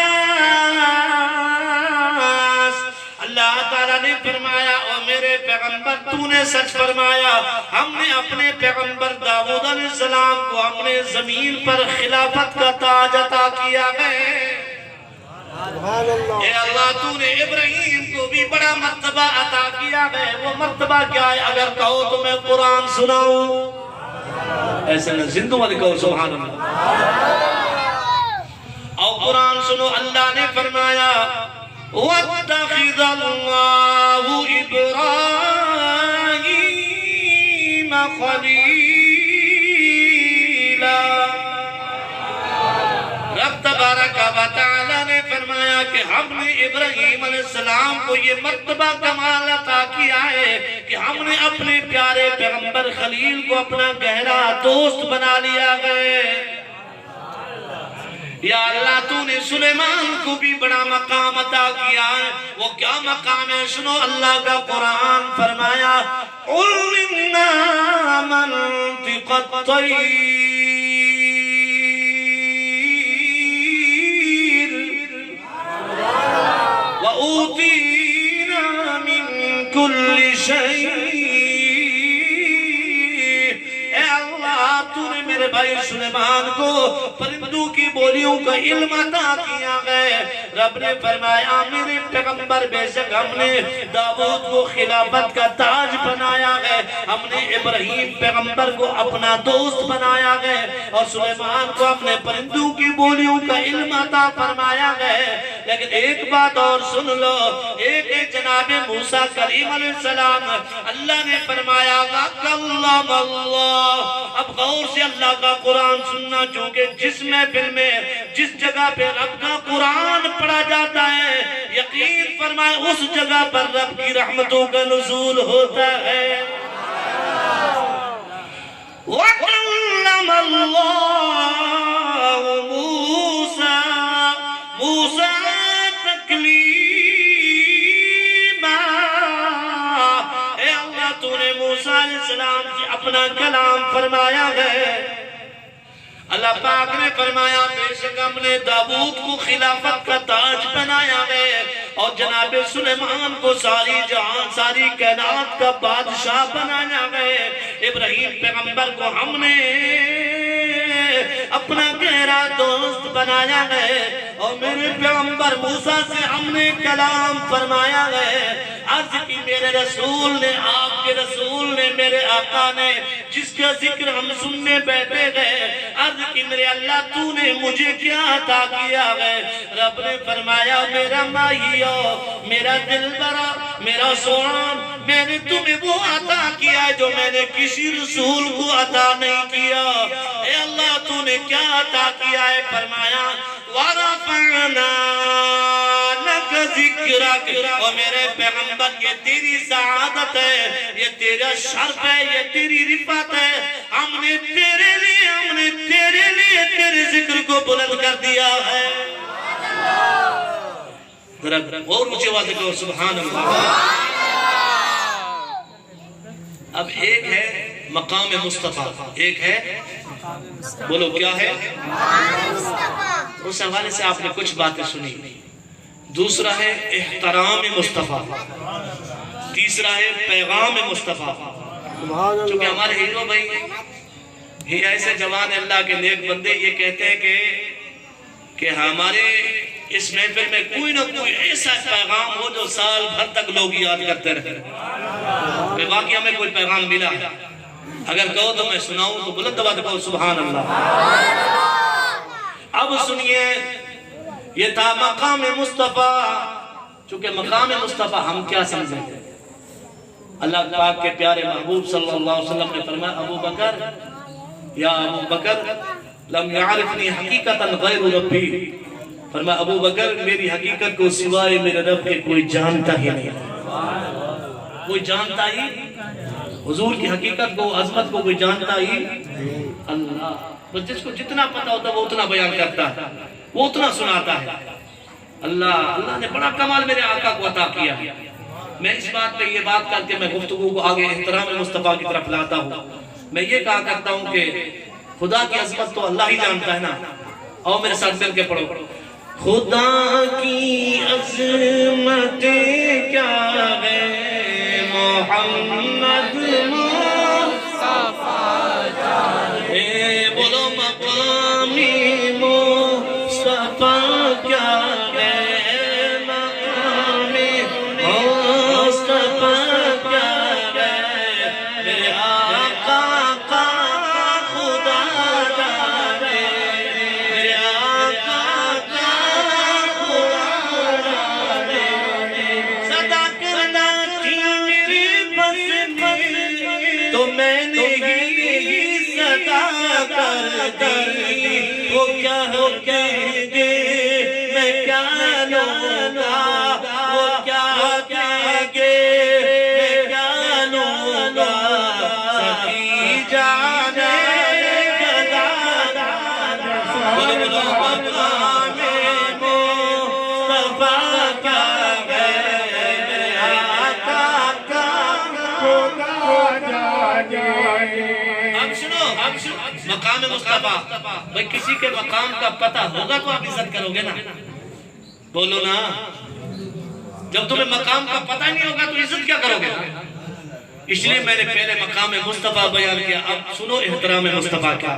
اللہ تعالیٰ نے فرمایا او میرے پیغمبر تو نے سچ فرمایا. ہم نے اپنے پیغمبر داؤد علیہ السلام کو ہم نے زمین پر خلافت کا تاج عطا کیا ہے. اے اللہ تو نے ابراہیم کو بھی بڑا مرتبہ عطا کیا ہے. وہ مرتبہ کیا ہے؟ اگر کہو تو میں قرآن سناؤں. ایسے میں زندوں والے کہو سبحان اللہ. اور قرآن سنو. اللہ نے فرمایا وَاتَّخِذَ اللَّهُ إِبْرَاهِيمَ خَلِيلًا. رب تبارک و تعالی نے فرمایا کہ ہم نے ابراہیم علیہ السلام کو یہ مرتبہ کمال عطا کیا ہے کہ ہم نے اپنے پیارے پیغمبر خلیل کو اپنا گہرا دوست بنا لیا ہے. یا اللہ تو نے سلیمان کو بھی بڑا مقام عطا کیا ہے. وہ کیا مقام ہے سنو. اللہ کا قرآن فرمایا عُلِّمْنَا مَنْطِقَ الطَّيْرِ وَأُوتِينَا مِنْ كُلِّ شَيْءٍ. تو نے میرے بھائی سلیمان کو پرندوں کی بولیوں کا علم عطا کیا ہے. رب نے فرمایا میرے پیغمبر بے شک ہم نے داؤد کو خلافت کا تاج بنایا ہے. ہم نے ابراہیم پیغمبر کو اپنا دوست بنایا ہے اور سلیمان کو ہم نے پرندوں کی بولیوں کا علم عطا فرمایا ہے. لیکن ایک بات اور سن لو. ایک جناب موسیٰ کریم علیہ السلام اللہ نے فرمایا وَكَلَّمَ اللَّهُ. اب غور سے اللہ کا قرآن سننا. چونکہ جس محفل میں جس جگہ پہ رب کا قرآن پڑھا جاتا ہے یقین فرمائے اس جگہ پر رب کی رحمتوں کا نزول ہوتا ہے. وَكَلَّمَ اللَّهُ مُوسَى تَكْلِيمًا. اے اللہ تو نے موسیٰ علیہ السلام سے اپنا کلام فرمایا ہے. اللہ پاک نے فرمایا بے شک ہم نے داؤد کو خلافت کا تاج بنایا ہے اور جناب سلیمان کو ساری جہان ساری کائنات کا بادشاہ بنایا ہے. ابراہیم پیغمبر کو ہم نے اپنا گہرا دوست بنایا ہے اور میرے پیغمبر موسیٰ سے ہم نے کلام فرمایا ہے. عرض کی میرے رسول نے آپ کے رسول نے میرے آقا نے جس کا ذکر ہم سننے بیٹھے گئے عرض کی میرے اللہ تو نے مجھے کیا عطا کیا ہے. رب نے فرمایا میرا مائیو میرا دلبرا میرا سوان میں نے تمہیں وہ عطا کیا ہے جو میں نے کسی رسول کو عطا نہیں کیا. اے اللہ تو نے کیا عطا کیا ہے؟ فرمایا وَرَفَعْنَا لَكَ ذِكْرَكَ. اور میرے پیغمبر یہ تیری سعادت ہے یہ تیرا شرف ہے یہ تیری رفعت ہے. ہم نے تیرے ذکر کو بلند کر دیا ہے. اور اونچی آواز کہو سبحان اللہ. اب ایک ہے مقام مصطفیٰ ایک ہے بولو کیا ہے اس حوالے سے آپ نے کچھ باتیں سنی. دوسرا ہے احترام مصطفیٰ. تیسرا ہے پیغام مصطفیٰ. چونکہ ہمارے ہیرو بھائی یہ ایسے جوان اللہ کے نیک بندے یہ کہتے ہیں کہ ہمارے اس محفل میں کوئی نہ کوئی ایسا پیغام ہو جو سال بھر تک لوگ یاد کرتے رہے. واقعی ہمیں کوئی پیغام ملا ہے اگر کہو تو میں سناؤں تو بلند آواز کہو سبحان اللہ. اب سنیے یہ تھا مقام مصطفیٰ. چونکہ مقام مصطفیٰ ہم کیا سمجھیں گے؟ اللہ پاک کے پیارے محبوب صلی اللہ علیہ وسلم نے فرمایا ابو بکر یا ابو بکر لم يعرفني حقیقتا غیر ربی. فرمایا ابو بکر میری حقیقت کو سوائے میرے رب کے کوئی جانتا ہی نہیں، کوئی جانتا ہی، حضور کی حقیقت کو عظمت کو کوئی جانتا ہی اللہ. بس جس کو جتنا پتا ہوتا ہے وہ اتنا بیان کرتا ہے، وہ اتنا سناتا ہے. اللہ نے بڑا کمال میرے آقا کو عطا کیا. میں اس بات پہ یہ بات کر کے میں گفتگو کو آگے احترام مصطفیٰ کی طرف لاتا ہوں. میں یہ کہا کرتا ہوں کہ خدا کی عظمت تو اللہ ہی جانتا ہے نا. اور میرے ساتھ مل کے پڑھو. خدا کی عظمت کیا ہے محمد مصطفیٰ جانے، بولو مقامی مصطفیٰ کیا ہے مقامی مصطفیٰ کیا ہے، میرے آقا کا خدا جانے، میرے آقا کا خدا جانے. صدا کرنا تھی میری بس تو میں نے ہی صدا کر دی. وہ کیا ہو کہیں گے میں کیا لوں گا، وہ کیا کہیں گے میں کیا لوں گا. سخی جانے گدا بولو مقام مصطفیٰ کیا ہے، میرے آقا کا خدا جانے. اب سنو مقام مصطفیٰ. بھئی کسی کے مقام کا پتہ ہوگا تو آپ عزت کرو گے نا، بولو نا. جب تمہیں مقام کا پتہ نہیں ہوگا تو عزت کیا کرو گے؟ اس لیے میں نے پہلے مقام مصطفیٰ بیان کیا. اب سنو احترام مصطفیٰ کیا.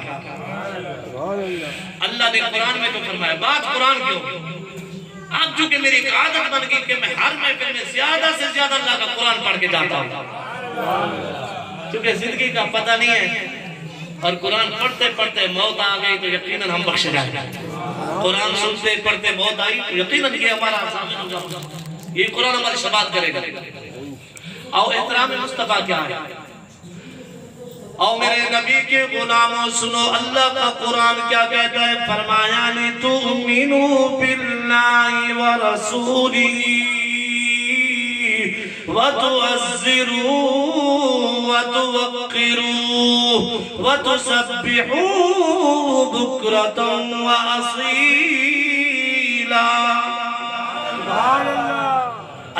اللہ نے قرآن میں تو فرمایا. بات قرآن کی ہوگی. اب چونکہ میری ایک عادت بن گئی کہ میں ہر محفل میں زیادہ سے زیادہ اللہ کا قرآن پڑھ کے جاتا ہوں، کیونکہ زندگی کا پتہ نہیں ہے. اور قرآن پڑھتے پڑھتے موت آ گئی تو یقیناً ہم بخشے جائیں گے. قرآن سنتے پڑھتے موت آئی تو یقیناً یہ ہمارا سامنے ہوگا. یہ قرآن ہماری شفاعت کرے گا. اور احترام مصطفیٰ کیا ہے؟ اور میرے نبی کے غلاموں سنو اللہ کا قرآن کیا کہتا ہے. فرمایا لِتُؤْمِنُوا بِاللَّهِ وَرَسُولِهِ وَتُعَزِّرُوا وَتُوَقِّرُوا وَتُسَبِّحُوا بُكْرَةً وَأَصِيلًا.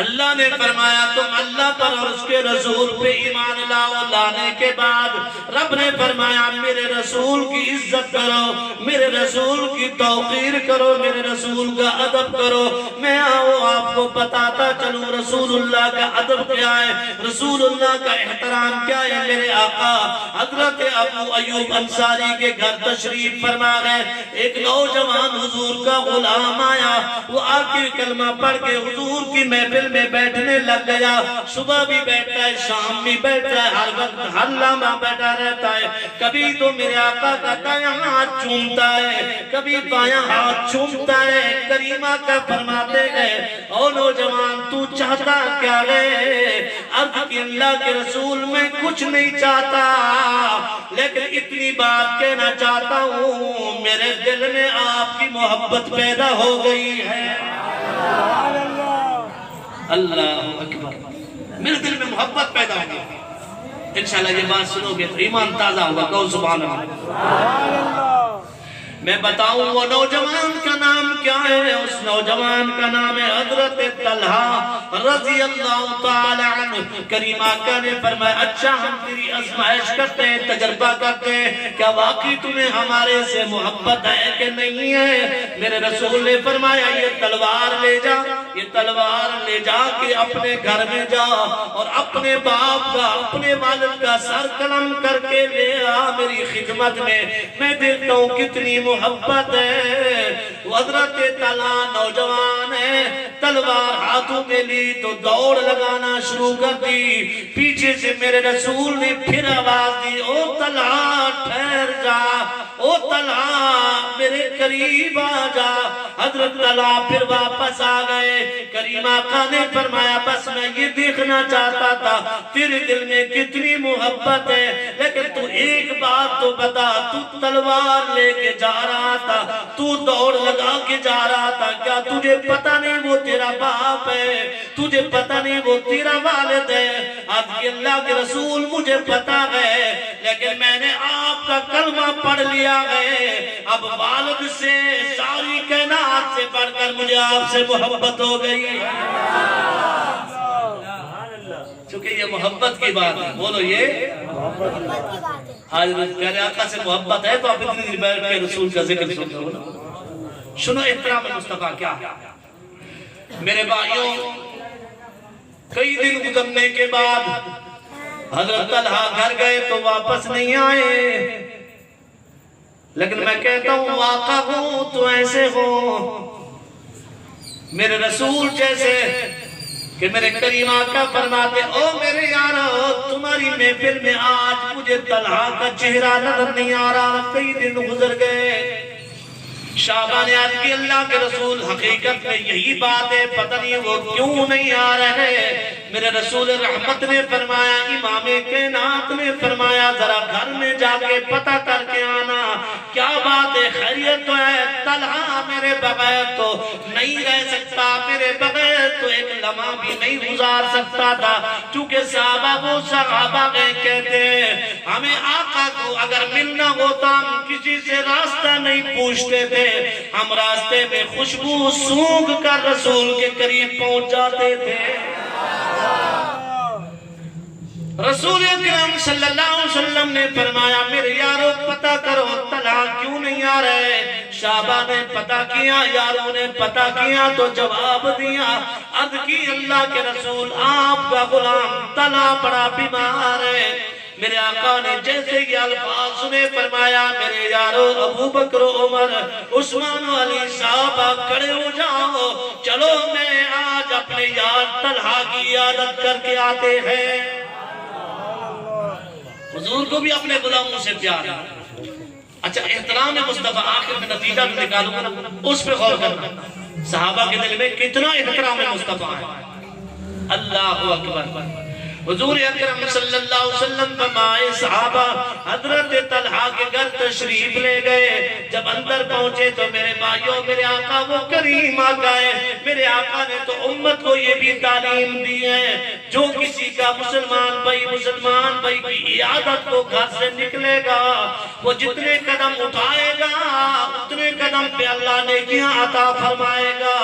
اللہ نے فرمایا تم اللہ پر اور اس کے رسول پہ ایمان لاؤ. لانے کے بعد رب نے فرمایا میرے رسول کی عزت کرو، میرے رسول کی توقیر کرو، میرے رسول کا ادب کرو. میں آؤ آپ کو بتاتا چلوں رسول اللہ کا ادب کیا ہے، رسول اللہ کا احترام کیا ہے. میرے آقا حضرت ابو ایوب انصاری کے گھر تشریف فرما گئے. ایک نوجوان حضور کا غلام آیا. وہ آ کے کلمہ پڑھ کے حضور کی محفل میں بیٹھنے لگ گیا. صبح بھی بیٹھتا ہے، شام بھی بیٹھتا ہے، ہر وقت ہر لمحہ بیٹھا رہتا ہے. کبھی تو میرے آقا کا دایاں ہاتھ چومتا ہے، کبھی بایاں ہاتھ چومتا ہے. کریمہ کا فرماتے گئے او نوجوان تو چاہتا کیا ہے؟ عرض کی اللہ کے رسول میں کچھ نہیں چاہتا، لیکن اتنی بات کہنا چاہتا ہوں میرے دل میں آپ کی محبت پیدا ہو گئی ہے. اللہ اکبر. میرے دل میں محبت پیدا ہوگی. انشاءاللہ یہ بات سنو گے تو ایمان تازہ ہوگا. کہو سبحان اللہ. میں بتاؤں وہ نوجوان کا نام کیا ہے؟ اس نوجوان کا نام ہے حضرت طلحہ رضی اللہ تعالی عنہ. کریمہ کا نے فرمایا اچھا ہم تیری آزمائش کرتے ہیں، تجربہ کرتے ہیں، کیا واقعی تمہیں ہمارے سے محبت ہے کہ نہیں ہے؟ میرے رسول نے فرمایا یہ تلوار لے جا، یہ تلوار لے جا کے اپنے گھر میں جا اور اپنے باپ کا اپنے والد کا سر قلم کر کے لے آ میری خدمت میں دیکھتا ہوں کتنی محبت ہے. حضرت طلحہ نوجوان ہے، تلوار ہاتھوں میں لی تو دوڑ لگانا شروع کر دی. پیچھے سے میرے رسول نے پھر آواز دی, او طلحہ ٹھہر جا, او طلحہ میرے قریب آ جا. حضرت طلحہ پھر واپس آ گئے. کریم آقا نے فرمایا بس میں یہ دیکھنا چاہتا تھا تیرے دل میں کتنی محبت ہے, لیکن تو ایک بات تو بتا, تو تلوار لے کے جا رہا تھا, تو دوڑ لگا کے جا رہا تھا, کیا تجھے پتہ نہیں وہ تیرا باپ ہے, تجھے پتہ نہیں وہ تیرا والد ہے؟ آج کہ اللہ کے رسول مجھے پتہ ہے, لیکن میں نے آپ کا کلمہ پڑھ لیا ہے, اب والد سے ساری کائنات سے بڑھ کر مجھے آپ سے محبت ہو گئی. چونکہ یہ محبت کی بات ہے, بولو یہ آج پیارے آقا سے محبت ہے تو آپ اتنی دیر بیٹھ کے رسول کا ذکر سنو. سنو احترام مصطفیٰ کیا ہے میرے بھائیوں. کئی دن گزرنے کے بعد حضرت طلحہ گھر گئے تو واپس نہیں آئے, لیکن میں کہتا ہوں آقا ہو تو ایسے ہو میرے رسول جیسے کہ میرے کریم آقا فرماتے, او میرے یارو تمہاری محفل میں آج مجھے طلحہ کا چہرہ نظر نہیں آ رہا. کئی دن گزر گئے. صحابہ نے عرض کی اللہ کے رسول حقیقت میں یہی بات ہے, پتہ نہیں وہ کیوں نہیں آ رہے. میرے رسول رحمت نے فرمایا, امام کائنات نے فرمایا ذرا گھر میں جا کے پتہ کر کے آنا کیا بات ہے, خیریت تو ہے؟ طلحہ میرے بغیر تو نہیں رہ سکتا, میرے بغیر تو ایک لمحہ بھی نہیں گزار سکتا تھا. چونکہ صحابہ وہ صحابہ کہتے ہیں ہمیں آقا کو اگر ملنا ہوتا ہم کسی سے راستہ نہیں پوچھتے تھے, ہم راستے میں خوشبو سونگھ کر رسول کے قریب پہنچ جاتے تھے. رسول اکرم صلی اللہ علیہ وسلم نے فرمایا میرے یارو پتہ کرو طلحہ کیوں نہیں آ رہے. صحابہ نے پتہ کیا, یاروں نے پتہ کیا تو جواب دیا, عرض کی اللہ کے رسول آپ کا غلام طلحہ بڑا بیمار ہے. میرے آقا نے جیسے یہ الفاظ سنے فرمایا میرے یارو ابو بکر و عمر عثمان و علی صحابہ کھڑے ہو جاؤ, چلو میں آج اپنے یار طلحہ کی عیادت کر کے آتے ہیں. حضور کو بھی اپنے غلاموں سے پیار ہے. اچھا احترام مصطفیٰ آخر میں نتیجہ نکالوں اس پہ غور کرنا, صحابہ کے دل میں کتنا احترام مصطفیٰ ہے. اللہ اکبر. حضور اکرم صلی اللہ علیہ وسلم فرمائے صحابہ حضرت طلحہ کے گھر تشریف لے گئے. جب اندر پہنچے تو میرے بھائیوں میرے آقا وہ کریم آقا ہے. میرے آقا نے تو امت کو یہ بھی تعلیم دی ہے جو کسی کا مسلمان بھائی کی عیادت کو گھر سے نکلے گا وہ جتنے قدم اٹھائے گا اتنے قدم پہ اللہ نے کیا عطا فرمائے گا.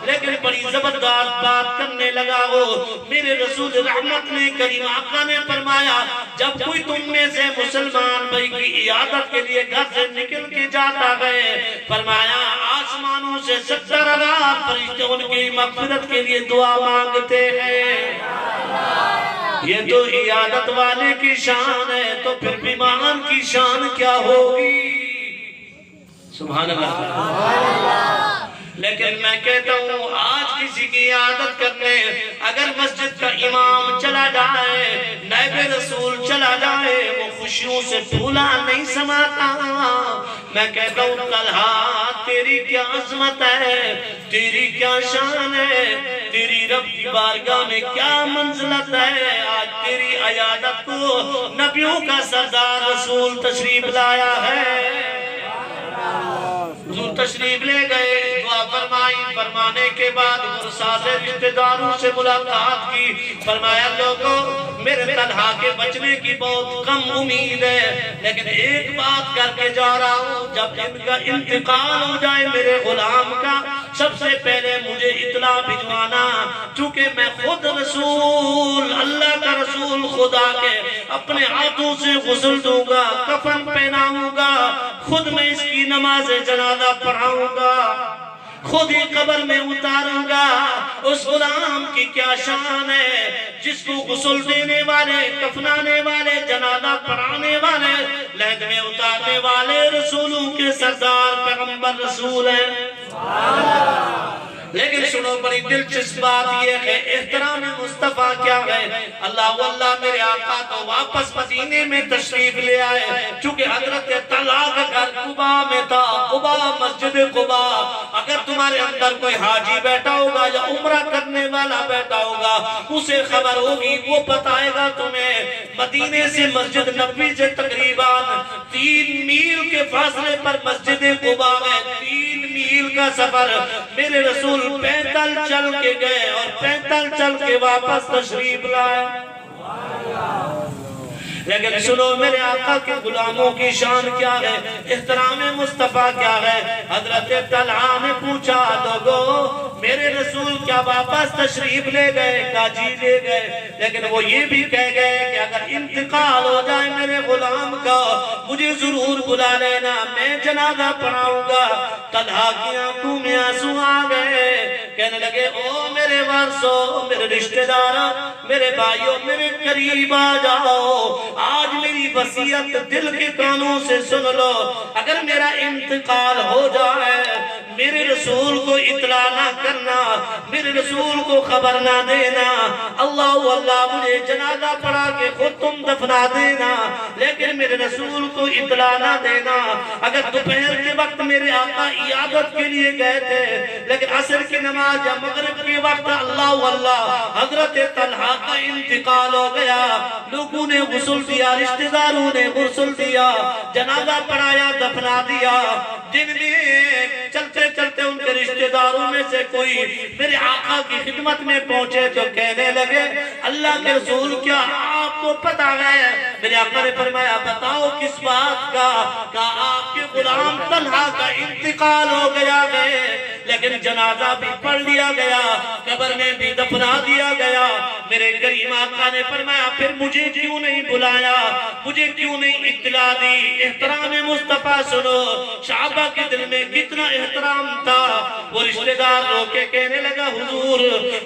لیکن بڑی زبردست بات کرنے لگا وہ میرے رسول رحمت نے کریم آقا نے فرمایا جب کوئی تم میں سے مسلمان بھائی کی عیادت کے لیے گھر سے نکل کے جاتا ہے فرمایا آسمانوں سے 70,000 فرشتے ان کی مغفرت کے لیے دعا مانگتے ہیں. یہ تو عیادت والے کی شان ہے تو پھر بیمار کی شان کیا ہوگی. سبحان اللہ. لیکن میں کہتا ہوں آج کسی کی عیادت کرنے اگر مسجد کا امام چلا جائے نائب رسول چلا جائے وہ خوشیوں سے پھولا نہیں سماتا. میں کہتا ہوں طلحہ تیری کیا عظمت ہے, تیری کیا شان ہے, تیری رب کی بارگاہ میں کیا منزلت ہے. آج تیری عیادت کو نبیوں کا سردار رسول تشریف لایا ہے. حضور تشریف لے گئے دعا فرمائی. فرمانے کے بعد ساتھ رشتہ داروں سے ملاقات کی. فرمایا لوگوں میرے طلحہ کے بچنے کی بہت کم امید ہے لیکن ایک بات کر کے جا رہا ہوں جب ان کا انتقال ہو جائے میرے غلام کا سب سے پہلے مجھے اطلاع بھجوانا چونکہ میں خود رسول اللہ کا رسول خدا کے اپنے ہاتھوں سے غسل دوں گا, کفن پہناؤں گا, خود میں اس کی نماز جنازہ پڑھاؤں گا, خود ہی قبر میں اتاروں گا. اس غلام کی کیا شان ہے جس کو غسل دینے والے, کفنانے والے, جنازہ پڑھانے والے, لحد میں اتارنے والے رسولوں کے سردار پیغمبر رسول ہیں. لیکن سنو بڑی دلچسپ بات یہ ہے احترام مصطفیٰ کیا ہے اللہ واللہ میرے آقا تو واپس مدینے میں تشریف لے آئے چونکہ حضرت طلحہ کا گھر قبا میں تھا قبا مسجد قبا اگر تمہارے اندر کوئی حاجی بیٹھا ہوگا یا عمرہ کرنے والا بیٹھا ہوگا اسے خبر ہوگی وہ بتائے گا تمہیں مدینے سے مسجد نبوی سے تقریباً 3 میل کے فاصلے پر مسجد قبا ہے 3 میل کا سفر میرے رسول پیدل چل کے گئے اور پیدل چل کے واپس تشریف لائے لیکن سنو میرے آقا کے غلاموں کی شان کیا ہے احترام مصطفیٰ کیا ہے حضرت طلحہ نے پوچھا لوگو میرے رسول کیا واپس تشریف لے گئے کہا جی لے گئے لیکن وہ یہ بھی کہہ گئے کہ اگر انتقال ہو جائے میرے غلام کا مجھے ضرور بلا لینا میں جنازہ پڑھاؤں گا طلحہ کی آنکھوں میں آنسو آ گئے کہنے لگے او میرے وارثو میرے رشتہ دارا میرے بھائیوں میرے قریب آ جاؤ آج میری وصیت دل کے کانوں سے سن لو اگر میرا انتقال ہو جائے میرے رسول کو اطلاع نہ کرنا میرے رسول کو خبر نہ دینا اللہ اللہ مجھے جنازہ پڑھا کے خود تم دفنا دینا لیکن میرے رسول کو اطلاع نہ دینا اگر دوپہر کے وقت میرے آقا عیادت کے لیے گئے تھے لیکن عصر کی نماز یا مغرب کے وقت اللہ اللہ حضرت طلحہ کا انتقال ہو گیا لوگوں نے غسل دیا رشتہ داروں نے غسل دیا جنازہ پڑھایا دفنا دیا دن میں چلتے چلتے ان کے رشتہ داروں میں سے کوئی میرے آقا کی خدمت میں پہنچے تو کہنے لگے اللہ کے رسول کیا آپ کو پتا ہے میرے آقا نے فرمایا بتاؤ کس بات کا کہا آپ کے غلام طلحہ کا انتقال ہو گیا ہے لیکن جنازہ بھی پڑھ لیا گیا قبر میں بھی دفنا دیا گیا میرے کریم آقا نے فرمایا پھر مجھے کیوں نہیں بلایا مجھے کیوں نہیں اطلاع دی احترام مصطفیٰ سنو صحابہ کے دل میں کتنا احترام تھا وہ رشتہ دار رو کے کہنے لگا حضور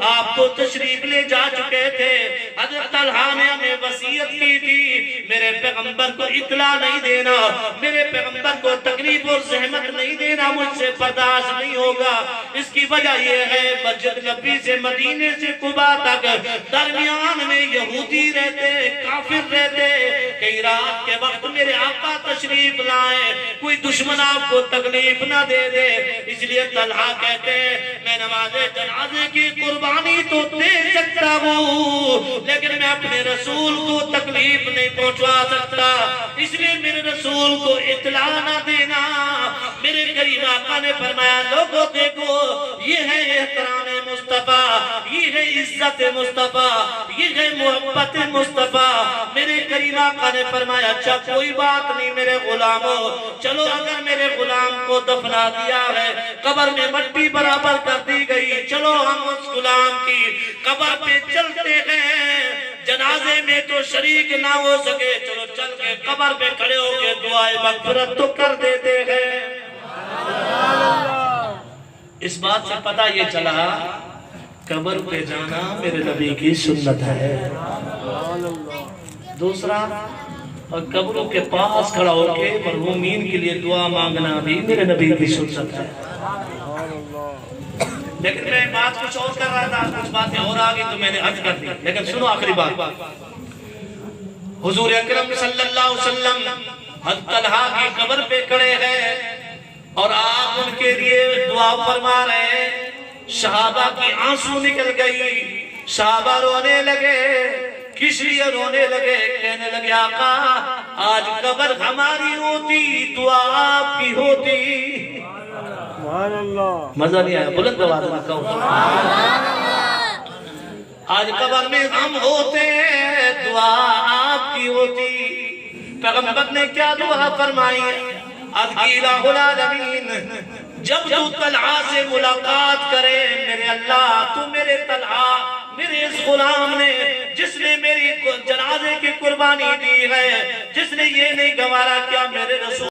آپ تو تشریف لے جا چکے تھے حضرت طلحہ نے ہمیں وصیت کی تھی میرے پیغمبر کو اطلاع نہیں دینا میرے پیغمبر کو تکلیف اور زحمت نہیں دینا مجھ سے برداشت نہیں ہوگا اس کی وجہ یہ ہے مسجد نبوی سے مدینے سے قبا تک درمیان میں یہودی رہتے کافر رہتے کئی رات کے وقت میرے آقا تشریف لائے کوئی دشمن آپ کو تکلیف نہ دے دے اس لیے طلحہ کہتے میں نماز جنازے کی قربانی تو دے سکتا ہوں لیکن میں اپنے رسول کو تکلیف نہیں پہنچوا سکتا اس لیے میرے رسول کو اطلاع نہ دینا میرے کریم آقا نے فرمایا لوگوں دیکھو یہ ہے احترام مصطفیٰ یہ ہے عزت مصطفیٰ یہ ہے محبت مصطفیٰ میرے کریم آقا نے فرمایا اچھا کوئی بات نہیں میرے غلاموں چلو اگر میرے غلام کو دفنا دیا ہے قبر میں مٹی برابر کر دی گئی چلو ہم اس غلام کی قبر پہ چلتے ہیں جنازے میں تو شریک نہ ہو سکے چلو چل کے قبر پہ کھڑے ہو کے دعائے مغفرت تو کر دیتے ہیں اس بات سے پتہ یہ چلا قبر پہ جانا میرے نبی کی سنت ہے دوسرا اور قبروں کے پاس کھڑا ہو کے مرحومین کے لیے دعا مانگنا بھی میرے نبی کی سنت ہے لیکن میں بات کچھ اور کر رہا تھا کچھ باتیں اور آگئی تو میں نے عرض کر دی لیکن سنو آخری بات حضور اکرم صلی اللہ علیہ وسلم حضرت طلحہ کی قبر پہ کھڑے ہیں اور آپ ان کے لیے دعا فرما رہے ہیں صحابہ کی آنسو نکل گئی صحابہ رونے لگے کس لیے رونے لگے کہنے لگے آقا آج قبر ہماری ہوتی دعا آپ کی ہوتی مزہ نہیں آیا بلند آواز میں کہوں آج قبر میں ہم ہوتے دعا آپ کی ہوتی پیغمبر نے کیا دعا فرمائی اذکی الہ العالمین جب تو طلحہ سے ملاقات کرے میرے اللہ تو میرے طلحہ میرے اس غلام نے جس نے میری جنازے کی قربانی دی ہے جس نے یہ نہیں گوارا کیا میرے رسول